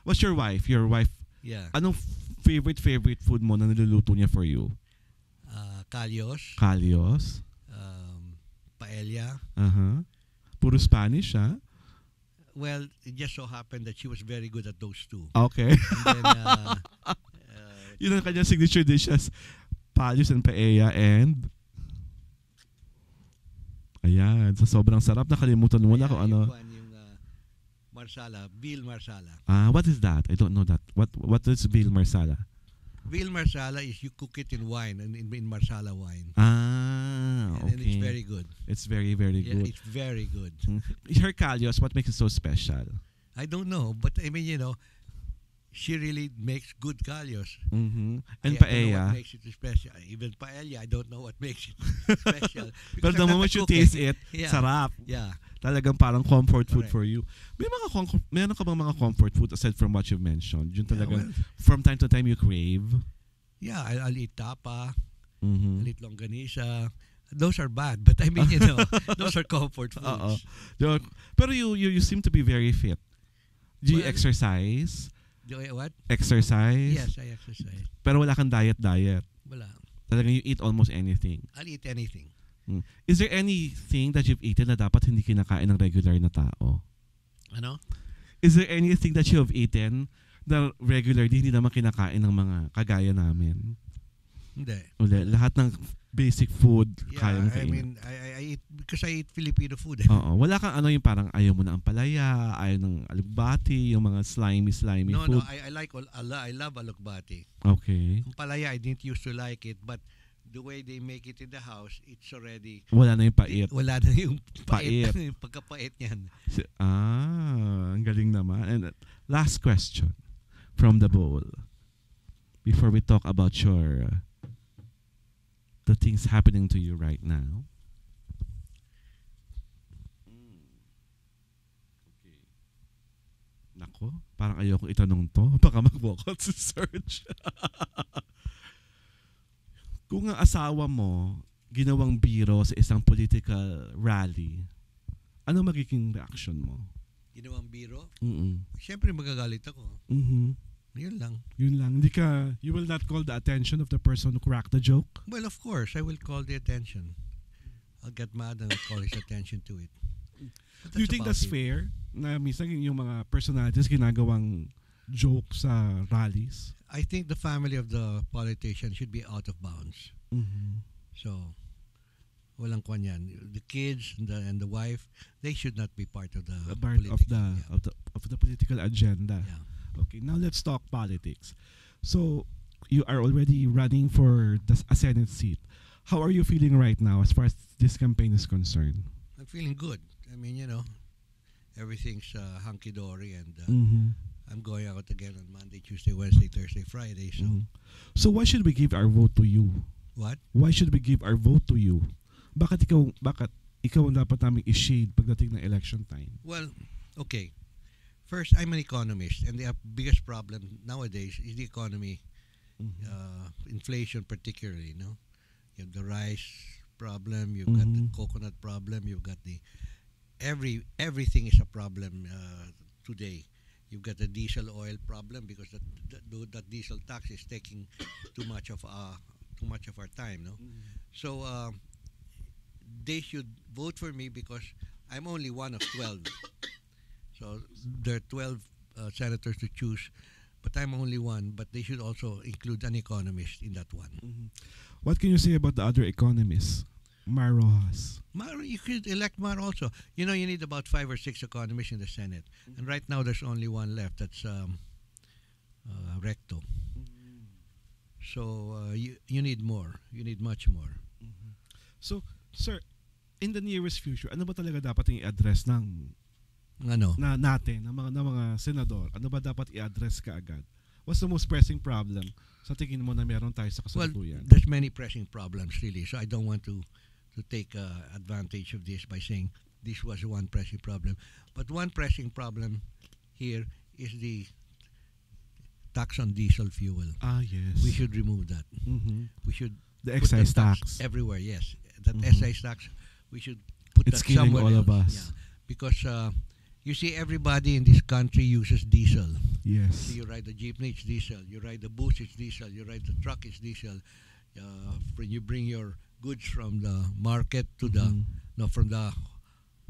What's your wife? Your wife? Yeah. Anong favorite food mo na niluluto niya for you? Kalyos. Kalyos. Paella. Puro Spanish, ha? Well, it just so happened that she was very good at those two. Okay. And then, yun ang kanyang signature dishes. Palyos and paella and ayan, sa sobrang sarap, nakalimutan mo na kung ano. Yung marsala, veal marsala. What is that? I don't know that. What is veal marsala? Veal marsala is you cook it in wine, and in marsala wine. Okay. And it's very good. It's very, very good. Yeah, it's very good. Her kalyos, what makes it so special? I don't know, but I mean, she really makes good kalyos. And I don't know paella. what makes it special. Even paella, I don't know what makes it special. Pero the moment you taste it, sarap. Yeah. Talagang parang comfort food Correct. for you. Meron ka bang mga comfort food aside from what you've mentioned? Yung talagang well, from time to time you crave? Yeah, I'll eat tapa. Mm-hmm. I'll eat longganisa. Those are bad, but I mean, those are comfort foods. Pero you seem to be very fit. Do you exercise? Do I what? Exercise? Yes, I exercise. Pero wala kang diet? Wala. Talagang you eat almost anything? I'll eat anything. Is there anything that you've eaten na dapat hindi kinakain ng regular na tao? Ano? Is there anything that you have eaten na regularly hindi naman kinakain ng mga kagaya namin? Hindi. Lahat ng basic food kayang I kainin. mean, I eat because I eat Filipino food. Oo. Wala kang yung parang ayaw mo na ang palaya, ayaw ng alugbati, yung mga slimy No, food. I love alokbati. Okay. Ang palaya, I didn't used to like it, but the way they make it in the house, it's already... Wala na yung pait. Wala na yung pait. Pait. Yung pagkapait niyan. Ang galing naman. And last question from the bowl. Before we talk about the things happening to you right now. Okay. Nako, parang ayoko itanong to. Baka mag-walk out si Serge. Kung ang asawa mo ginawang biro sa isang political rally, ano magiging reaction mo? Ginawang biro? Siyempre magagalit ako. Yun lang. You will not call the attention of the person who cracked the joke? Well, of course, I will call the attention. I'll get mad and I'll call his attention to it. Do you think that's fair? Na minsan yung mga personalities ginagawang joke sa rallies? I think the family of the politician should be out of bounds. So, Walang kwan yan. The kids and the wife, they should not be part of the part of political, the political agenda. yeah. Okay, now let's talk politics. So you are already running for a Senate seat. How are you feeling right now as far as this campaign is concerned? I'm feeling good. I mean, everything's hunky-dory, and I'm going out again on Monday, Tuesday, Wednesday, Thursday, Friday. So So why should we give our vote to you? what? Why should we give our vote to you? Bakit ikaw ang dapat naming i-shade pagdating ng election time? Well, okay. First, I'm an economist, and the biggest problem nowadays is the economy, inflation particularly. You have the rice problem, you've got the coconut problem, you've got the everything is a problem today. You've got the diesel oil problem because that diesel tax is taking too much of our time. No, so they should vote for me because I'm only one of 12. So there are 12 senators to choose, but I'm only one. But they should also include an economist in that one. What can you say about the other economists? Mar Rojas. Mar, you could elect Mar also. You need about 5 or 6 economists in the Senate, and right now there's only one left. That's Recto. So you need more. You need much more. So, sir, in the nearest future, ano ba talaga dapat i-address ng mga senador? Ano ba dapat i-address kaagad? What's the most pressing problem sa tingin mo na meron tayo sa kasalukuyan? Well, there's many pressing problems really. So I don't want to take advantage of this by saying this was one pressing problem. But one pressing problem here is the tax on diesel fuel. Yes. We should remove that. We should the put excise the tax everywhere. Yes, that excise tax. We should put it's that killing somewhere all else. of us. Yeah. Because you see, everybody in this country uses diesel. Yes. So you ride the jeepney, it's diesel. You ride the bus, it's diesel. You ride the truck, it's diesel. When you bring your goods from the market to from the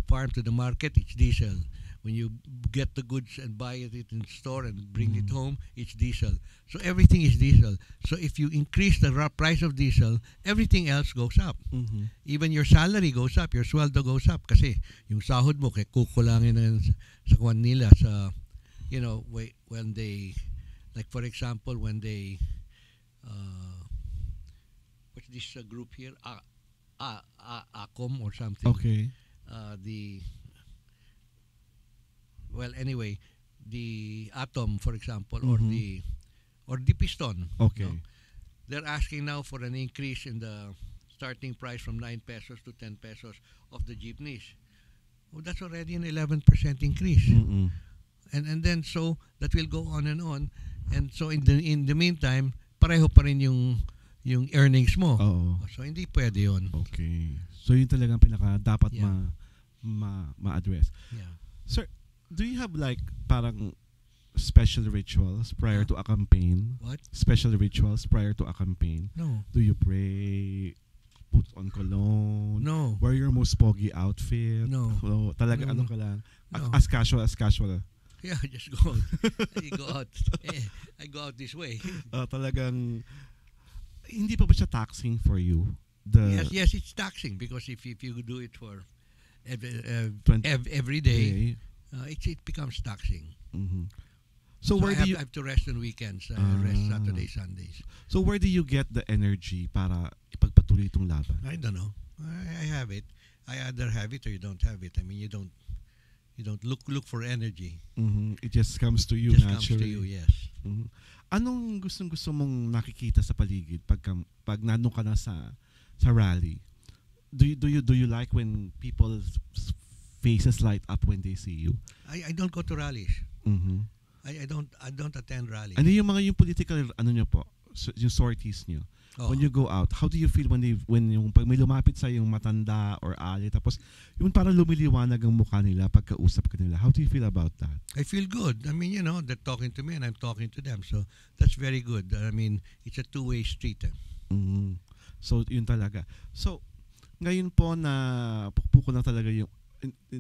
farm to the market, it's diesel. When you get the goods and buy it in the store and bring it home, it's diesel. So everything is diesel. So if you increase the price of diesel, everything else goes up. Even your salary goes up, your sweldo goes up. Kasi yung sahod mo, kukulangin na sa kwan nila sa, when they, like for example, when they, what's this group here? ACOM or something. Okay. Anyway, the atom, for example, or the piston. Okay. They're asking now for an increase in the starting price from 9 pesos to 10 pesos of the jeepneys. Oh, that's already an 11% increase. And then so that will go on. And so in the meantime, pareho pa rin yung earnings mo. So hindi pwede yun. Okay. So yun talagang pinaka dapat ma-address. Yeah. Sir, do you have like parang special rituals prior to a campaign? What? Special rituals prior to a campaign? No. Do you pray? Put on cologne? No. Wear your most pogi outfit? No. Talaga No. ano ka lang? No. As casual as casual. Yeah, just go out. I go out this way. Talagang hindi pa ba siya taxing for you? Yes, it's taxing because if you do it for every day, it becomes taxing. So where I have to rest on weekends, rest Saturdays, Sundays. So where do you get the energy para ipagpatuloy itong laban? I don't know. I have it. I either have it or you don't have it. I mean, you don't look for energy. It just comes to you just naturally. Comes to you, yes. Anong gusto mong nakikita sa paligid pag nandun ka na sa rally? Do you like when people's faces light up when they see you? I don't go to rallies. I don't attend rallies. Ano yung mga political nyo po? Yung sorties nyo? When you go out, how do you feel when yung pag may lumapit sa yung matanda or ali tapos yung parang lumiliwanag ang mukha nila pagkausap ka nila? How do you feel about that? I feel good. I mean, they're talking to me and I'm talking to them. So that's very good. I mean, it's a two-way street. So yun talaga. So ngayon po na pukpuko na talaga yung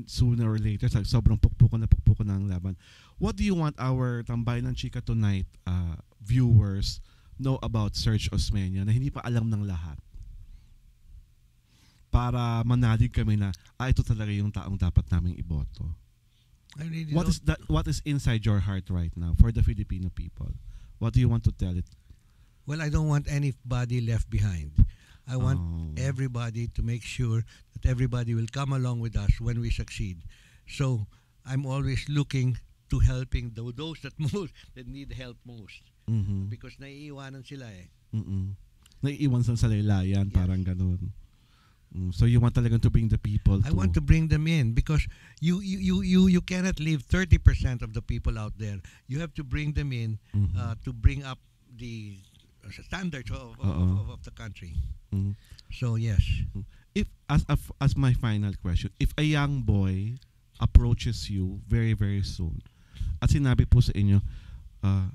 sooner or later, sobrang pukpuko na ang laban. What do you want our Tambayan ng Tsika tonight viewers know about Serge Osmeña na hindi pa alam ng lahat? para manalig kami na ito talaga yung taong dapat naming iboto? I really What is inside your heart right now for the Filipino people? What do you want to tell it? Well, I don't want anybody left behind. I want everybody to make sure that everybody will come along with us when we succeed. So I'm always looking to helping those that need help most. Because naiiwanan sila eh. Naiiwan sa laylayan, parang ganun. So you want talagang to bring the people I want to bring them in because you cannot leave 30% of the people out there. You have to bring them in to bring up the standards of the country. So yes. If as my final question, if a young boy approaches you very very soon at sinabi po sa inyo,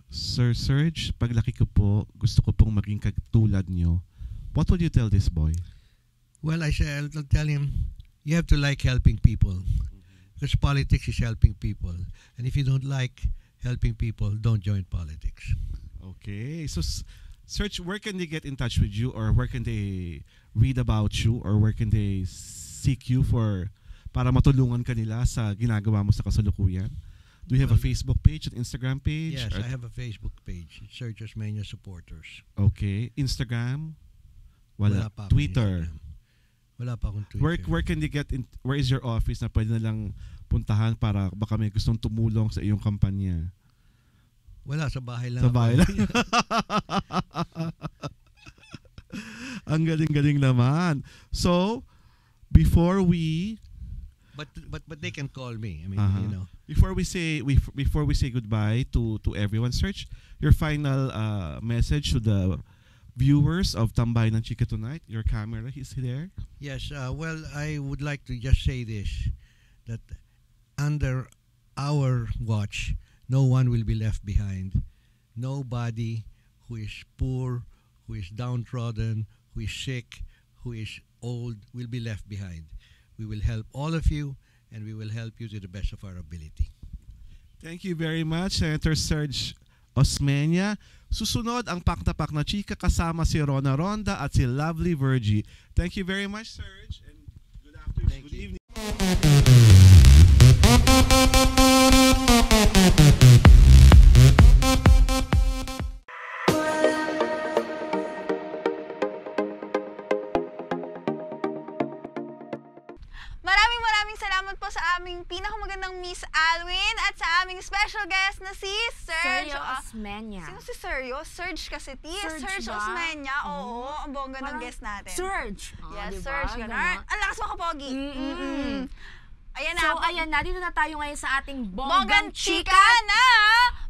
Sir Serge, paglaki ko po, gusto ko pong maging katulad nyo, what would you tell this boy? Well, I'll tell him, you have to like helping people. Because politics is helping people. And if you don't like helping people, don't join politics. Okay. So, Serge, where can they get in touch with you, or where can they read about you, or where can they seek you para matulungan kanila sa ginagawa mo sa kasalukuyan? Do you have a Facebook page, an Instagram page? Yes, I have a Facebook page. It's Serge Osmeña Supporters. Okay. Instagram? Wala pa. Twitter? Instagram. Wala pa akong Twitter. Where can they get in? Where is your office na pwede na lang puntahan para baka may gustong tumulong sa iyong kampanya? Wala, sa bahay lang. Sa bahay lang. Ang galing-galing naman. So, before we but they can call me. I mean, you know. Before we say goodbye to everyone, Serge, your final message to the viewers of Tambayan and Tsika tonight. Your camera is there. Yes. Well, I would like to just say this, that under our watch, no one will be left behind. Nobody who is poor, who is downtrodden, who is sick, who is old will be left behind. We will help all of you, and we will help you to the best of our ability. Thank you very much, Senator Serge Osmeña. Susunod ang Pak na Pak na Tsika kasama si Rona Ronda at si Lovely Virgie. Thank you very much, Serge, and good afternoon. Good evening. Maraming salamat po sa aming pinakamagandang Miss Alwin at sa aming special guest na si Serge Osmeña. Sino si Serge? Serge kasi ti. Serge Serge ba? Osmeña. Oo, ang bongga ng guest natin. Serge. Yes, diba? Serge. Ganun. Ang lakas mo kapogi. Ayan na. So, ayan na. Dito na tayo ngayon sa ating Bonggang Tsika na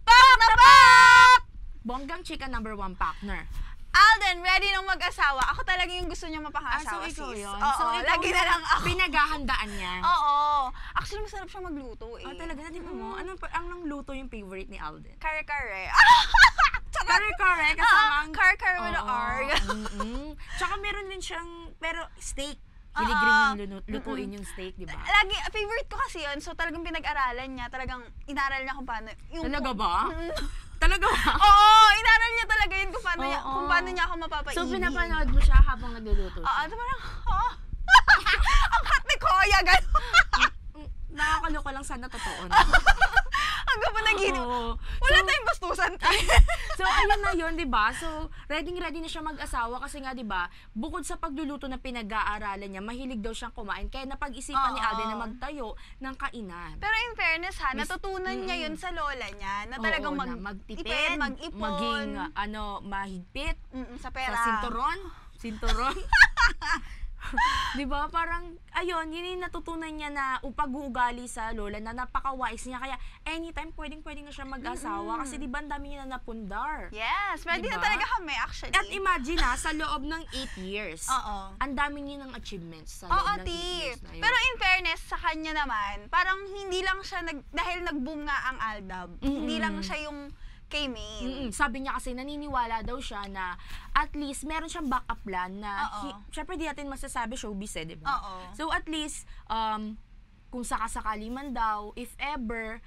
Pak na Pak! Bonggang Tsika number 1 partner. Alden, ready nang mag-asawa. Ako talaga yung gusto niya So, mapang-asawa, ikaw sis. yun. Oo, So, ikaw lagi na lang ako. Pinaghahandaan niya. Oo. Actually, masarap siya magluto eh. Oh, talaga na, di ba mo? Anong luto yung favorite ni Alden? Kare-kare. Kare-kare, kasama ang... Kare-kare with the R. Tsaka meron din siyang, pero steak. Hilig rin yung lutuin yung steak, di ba? Lagi, favorite ko kasi yun. So, talagang pinag-aralan niya. Talagang inaral niya kung paano. Talaga ba? Talaga ba? Oo, inaral niya talaga yun kung paano niya ako mapapaibig. So, pinapanood mo siya habang nagluluto siya? Oo, parang, ang hot ni Koya, gano'n. Nakakaloka lang sana totoo na. Hanggang pa nagino. Wala tayong bastusan. So, ayun na yun, di ba? So, ready na siya mag-asawa kasi nga, di ba, bukod sa pagluluto na pinag-aaralan niya, mahilig daw siyang kumain. Kaya napag-isipan ni Alden na magtayo ng kainan. Pero in fairness ha, natutunan niya yun sa lola niya na talagang magtipid, mag-ipon, maging, mahigpit, sa pera. Sa sinturon. Di ba? Parang, ayun, yun yung natutunan niya na pag-uugali sa lola na napaka-wise niya. Kaya, anytime, pwedeng na siya mag-asawa. Kasi di ba, ang dami niya na napundar. Yes, pwede na talaga kami, actually. At imagine sa loob ng 8 years, ang dami niya ng achievements sa loob ng 8 years na yun. Pero in fairness, sa kanya naman, parang hindi lang siya, dahil nag-boom nga ang Aldab, hindi lang siya yung K-main. Sabi niya kasi naniniwala daw siya na at least meron siyang backup plan na syempre di natin masasabi showbiz di ba? So at least kung sakasakali man daw, if ever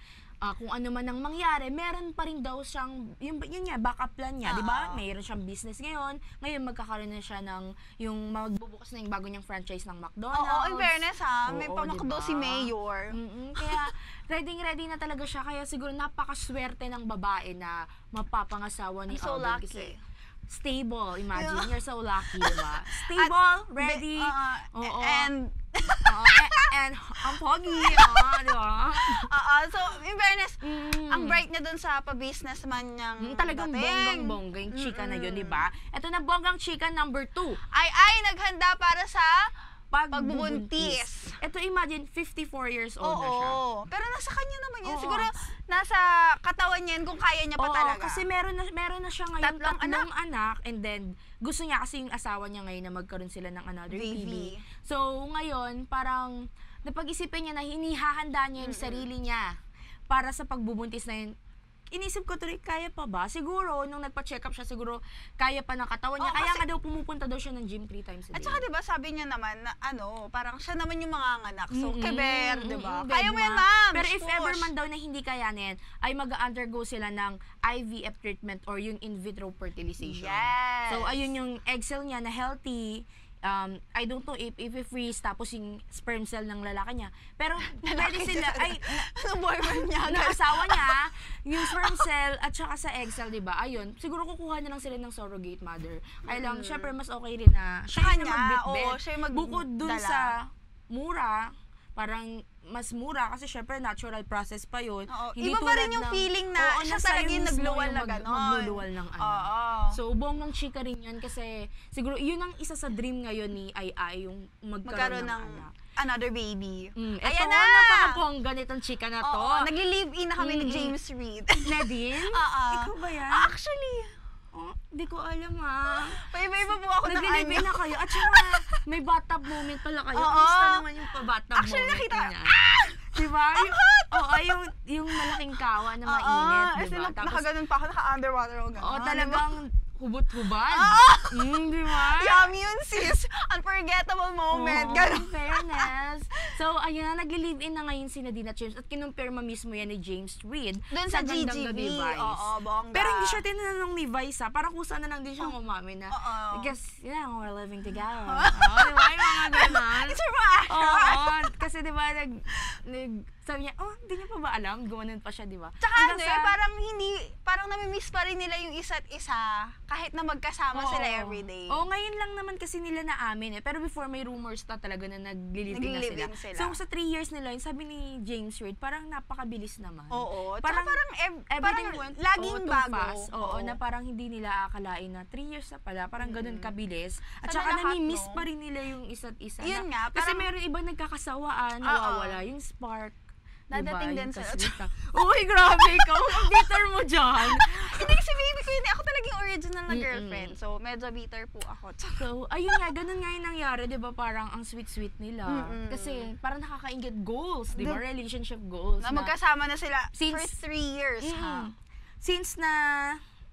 kung ano man ang mangyari, meron pa rin daw siyang, yun nga, backup plan niya, di ba? Mayroon siyang business ngayon. Ngayon, magkakaroon na siya ng, yung magbubukas na yung bago niyang franchise ng McDonald's. Oo, in fairness may pamakdo si Mayor. Kaya, ready na talaga siya. Kaya siguro napakaswerte ng babae na mapapangasawa ni I'm so Alden. lucky. Kasi stable, imagine, you're so lucky, diba? Stable, ready, and ang pogi, diba? So, in fairness, ang bright niya dun sa pa-businessman niyang talagang bonggang-bongga yung chika na yun, diba? Ito na bonggang chika number 2. Ay, naghanda para sa pagbubuntis. Ito, imagine, 54 years old na siya. Pero nasa kanya naman yun. Siguro, nasa katawan niya yun kung kaya niya pa talaga. Kasi meron na siya ngayon tatlong anak, and then, gusto niya kasi yung asawa niya ngayon na magkaroon sila ng another baby. So, ngayon, parang, napag-isipin niya na hinihahanda niya yung sarili niya para sa pagbubuntis na yun. Inisip ko tuloy, kaya pa ba? Siguro, nung nagpa-check up siya, siguro, kaya pa ng katawan niya. Kaya nga daw, pumupunta daw siya ng gym 3 times a day. At saka, diba, sabi niya naman, na, parang siya naman yung mga anak. So, keber, diba? Kaya mo yan, ma'am! Pero if ever man daw na hindi kayanin, ay mag-undergo sila ng IVF treatment or yung in vitro fertilization. Yes! So, ayun yung egg cell niya na healthy. I don't know if i-freeze tapos yung sperm cell ng lalaki niya. Pero pwede sila, anong boyfriend niya? ng asawa niya, yung sperm cell at saka sa egg cell, diba? Ayun, siguro kukuha na lang sila ng surrogate mother. Kaya lang, syempre mas okay rin na siya yung magbitbit. Siya yung Bukod dun sa mura, parang mas mura kasi syempre natural process pa yun. Iba pa rin yung feeling na siya talaga yung nagluluwal na gano'n. Magluluwal ng So, bonggang chika rin yan kasi siguro yun ang isa sa dream ngayon ni Ai yung magkaroon ng anak. Another baby. Ayan na! Napakabongga nitong chika na to. Nagli-live-in na kami ni James Reid. Nadine? Ikaw ba yan? Actually, Di ko alam Iba-iba po ako ng Naglilibin na kayo. At saka, may bathtub moment pala kayo. Kamusta naman yung pa-bathtub moment nakita niya? Diba? Yung malaking kawa na mainit, diba? Tapos, nakaganon pa ako, naka-underwater ako gano'n. Talagang hubot-hubad. Diba? Yummy yun, sis. Unforgettable moment. Gano'n. Fairness. So, ayun na, nagli-live-in na ngayon si Nadine at James at kinumpirma mismo yan ni James Reid doon sa GGB. Bongga. Pero hindi siya tinanong ni Vice, parang kusa na lang din siya umamin na. Because, we're living together. Diba? Yung mga gano'n. It's her kasi diba, sabi niya, hindi niya pa ba alam? Gumanon pa siya, diba? Tsaka parang nami-miss pa rin nila yung isa't isa kahit na magkasama sila everyday. Ngayon lang naman kasi nila naamin Pero before may rumors na talaga na nag-live-in na sila. So sa 3 years nila, sabi ni James Reid, parang napakabilis naman. Parang everything went laging bago. Fast. Na parang hindi nila akalain na 3 years na pala, parang ganun kabilis. At saka nami-miss pa rin nila yung isa't isa. Yun nga. Kasi meron ibang nagkakasawaan, nawawala yung spark. Dadating din sa Uy, grabe ka. Ang bitter mo dyan. Hindi kasi baby ko yun. Ako talaga yung original na girlfriend. So, medyo bitter po ako. So, ayun nga. Ganun nga yung nangyari. Diba? Parang ang sweet-sweet nila. Kasi parang nakaka-inggit goals. Diba? Relationship goals. Na magkasama na sila for 3 years. Since na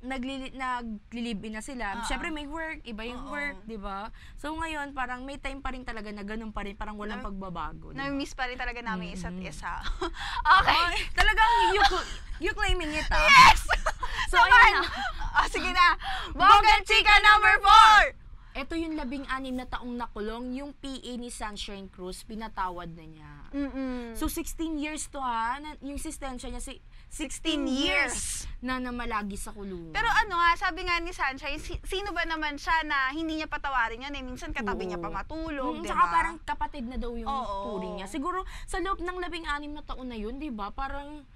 nagli-live-in na sila. Siyempre may work, iba yung work, di ba? So ngayon, parang may time pa rin talaga na ganun pa rin, parang walang pagbabago. Na-miss pa rin talaga namin isa't isa. Okay. Talagang you claiming it, Yes! So, ayun na. Sige na. Bonggang chika number 4! Ito yung 16 na taong nakulong, yung PA ni Sunshine Cruz, pinatawad na niya. So 16 years to yung sistensya niya, 16 years na namalagi sa kulungan. Pero sabi nga ni Sunshine, sino ba naman siya na hindi niya patawarin yan? Minsan katabi niya pa matulog, diba? Saka parang kapatid na daw yung turing niya. Siguro, sa loob ng 16 na taon na yun, diba? Parang,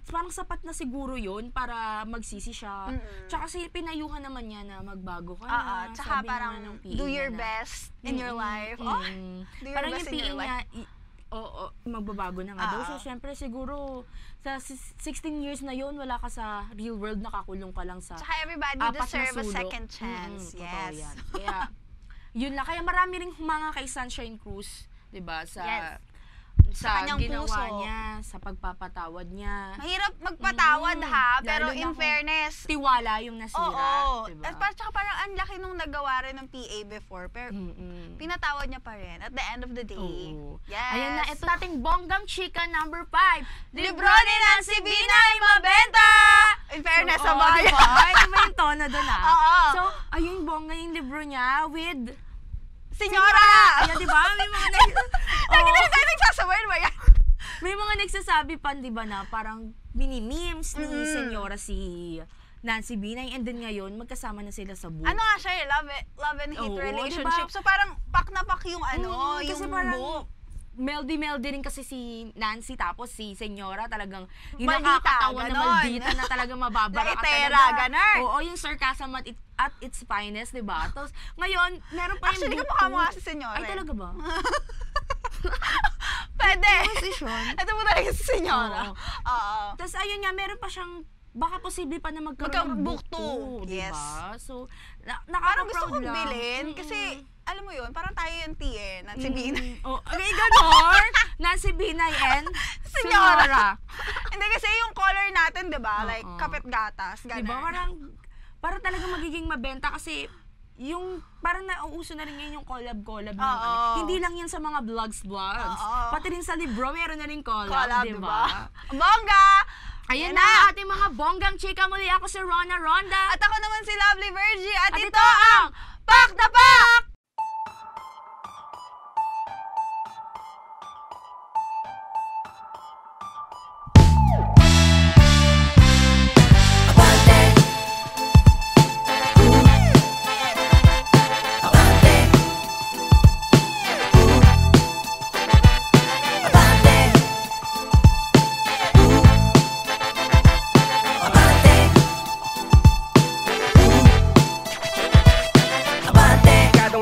parang sapat na siguro yun para magsisi siya. Tsaka pinayuhan naman niya na magbago ka na. Tsaka parang, do your best in your life. Do your best in your life. Magbabago na nga daw. So, syempre, siguro, sa 16 years na yun, wala ka sa real world, nakakulong ka lang sa Tsaka everybody deserve a second chance. Yes. Yan. Kaya, yun lang. Kaya marami ring mga kay Sunshine Cruz, diba? Sa sa kanyang ginawa puso. niya, sa pagpapatawad niya. Mahirap magpatawad ha, pero Lalo na in kung fairness, tiwala yung nasira, oo. diba? At tsaka parang ang laki nung nagawa rin ng PA before, pero pinatawad niya pa rin at the end of the day. Oo. Yes. Ayan na, ito nating bonggang chika number 5. Libro ni Nancy Binay mabenta! In fairness, sa bayan. Diba? Iba yung tono doon Oo. So, ayun bongga yung libro niya with Senyora! Ayan, diba? May mga Lagi na tayo nagsasawin ba yan? may mga nagsasabi pa, diba na parang mini-memes ni Senyora si Nancy Binay, and then ngayon, magkasama na sila sa book. Ano nga siya love and hate Oo, relationship. diba? So parang pak na pak yung yung kasi parang book. meldy rin kasi si Nancy, tapos si Senyora talagang yung Maldita, nakakatawa na ganon. maldita na talagang mababara ka Laitera, talaga. ganon. Oo, yung sarcasm at its finest, diba? Tapos ngayon, meron pa yung Actually, book kamukha mo two. nga si Senyora. Ay, talaga ba? Pwede. Position. Ito mo talaga si Senyora. Oo. Oo. Tapos ayun nga, meron pa siyang baka posible pa na magkaroon ng Magka-book book two. 2, Yes. diba? So, Parang gusto nakaka-proud kong lang. bilhin kasi alam mo yun, parang tayo yung TN at si Binay. Oh, okay, ganon. Nancy Binay and Senyora. Hindi kasi yung color natin, di ba? Oo. Like, kapit gatas, gano'n. Diba? Parang talaga magiging mabenta kasi yung parang nauuso na rin ngayon yung collab ng ano. Hindi lang yan sa mga vlogs. Oo. Pati rin sa libro, meron na rin collab, Collab, diba? diba? Bongga! Ayan na ang ating mga bonggang chika. Muli ako si Rona Ronda. At ako naman si Lovely Virgie. At At ito ito ang Pak na Pak!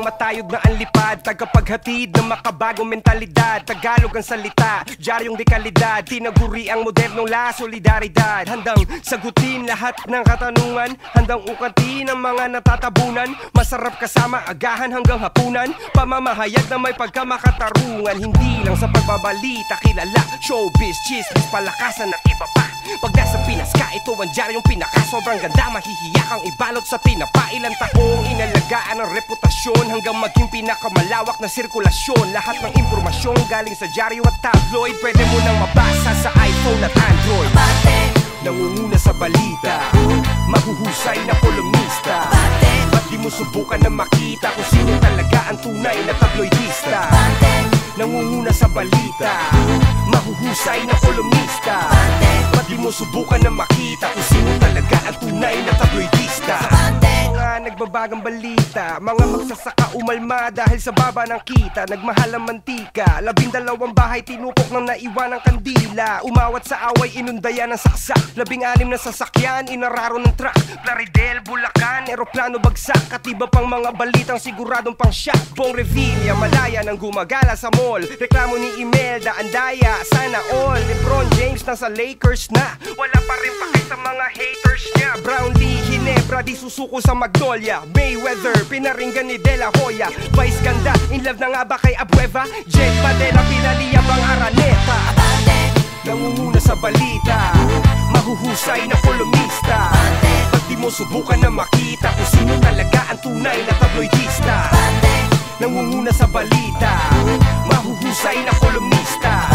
Matayog na ang lipad, tagapaghatid ng makabagong mentalidad. Tagalog ang salita, diaryong dekalidad. Tinaguri ang modernong la solidaridad. Handang sagutin lahat ng katanungan, handang ukatin ang mga natatabunan. Masarap kasama agahan hanggang hapunan, pamamahayag na may pagkamakatarungan. Hindi lang sa pagbabalita kilala, showbiz, chismis, palakasan at iba pa. Pag nasa Pinas ka, ito ang diaryong pinaka. Sobrang ganda, mahihiyak ang ibalot sa tinapa. Ilang taong inalagaan ang reputasyon hanggang maging pinakamalawak na sirkulasyon. Lahat ng impormasyon galing sa diaryo at tabloid, pwede mo nang mabasa sa iPhone at Android. Abante! Nangunguna sa balita, mahuhusay na kolumnista. Ba't di mo subukan na makita kung sino talaga ang tunay na tabloidista? Nangunguna sa balita, mahuhusay na kolumnista. Ba't di mo subukan na makita kung sino talaga ang tunay na tabloidista? Mga nagbabagang balita, mga magsasaka umalma dahil sa baba ng kita. Nagmahal ang mantika, 12 bahay tinupok ng naiwan ng kandila. Umawat sa away, inundayan ng saksak, 16 na sasakyan, inararo ng truck. Plaridel, Bulacan, eroplano bagsak, at iba pang mga balitang siguradong pang shock. Bong Revilla, Malaya nang gumagala sa mall. Reklamo ni Imelda, Andaya, sana all. LeBron James nasa Lakers na, wala pa rin pakay sa mga haters niya. Brownlee, Ginebra, di susuko sa Magnolia. Mayweather, pinaringgan ni De La Hoya. Vice ganda, in love na nga ba kay Abueva? Jet Padena, pinaliyab ang Araneta. Nangunguna sa balita, mahuhusay na kolumnista. Ba't di mo subukan na makita kung sino talaga ang tunay na tabloidista? Nangunguna sa balita, mahuhusay na kolumnista.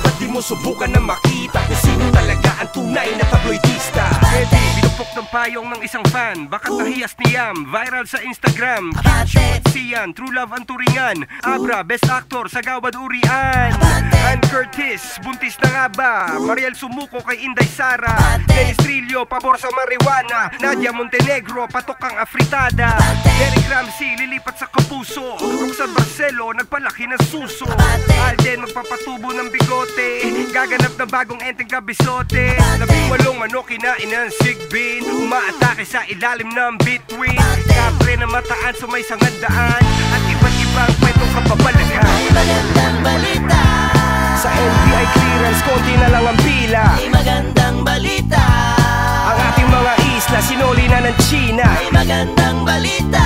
Ba't di mo subukan na makita kung sino talaga ang tunay na tabloidista? Eddie, binupok ng payong ng isang fan, baka tahiyas ni Yam, viral sa Instagram. Kitchu at Sian, true love ang turingan. Abra, best actor sa Gawad Urian. Ann Curtis, buntis na nga ba? Mariel Sumuko kay Inday Sara. Dennis Trillo, pabor sa marijuana. Nadia Montenegro, patok ang afritada. Derek Ramsey, lilipat sa Kapuso. Roxanne Barcelo, nagpalaki ng suso. Alden, magpapatubo ng bigote. Gaganap na bagong enteng kabisote. 18 manok kinain ng sigbin. Umaatake sa ilalim ng between. Kapre na mataan sa may sangandaan. At iba't ibang kwentong kapabalagan. Magandang balita. Sa NBI clearance, konti na lang ang bila. May magandang balita. Ang ating mga isla, sinuli na ng China. May magandang balita.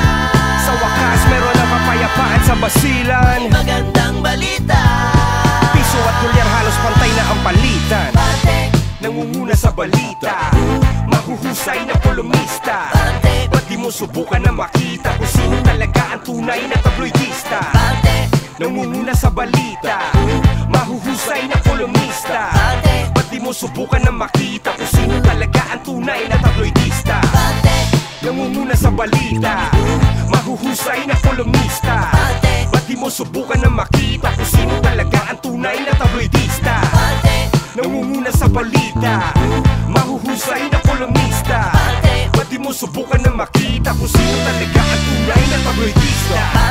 Sa wakas, meron ng kapayapaan sa Basilan. May magandang balita. Piso at Pamilyar halos pantay na ang palitan. Nangunguna sa balita, mahuhusay na kolumnista. Ba't di mo subukan na makita kung sino talaga ang tunay na tabloidista? Nangunguna sa balita, mahuhusay na kolumnista. Ba't di mo subukan na makita kung sino talaga ang tunay na tabloidista? Nangunguna sa balita, mahuhusay na kolumnista. Ba't di mo subukan na makita kung sino talaga ang tunay na tabloidista? Nangunguna sa balita, mahuhusay na kolumnista. Ba't di mo subukan na makita kung sino talaga ang tunay na tabloidista?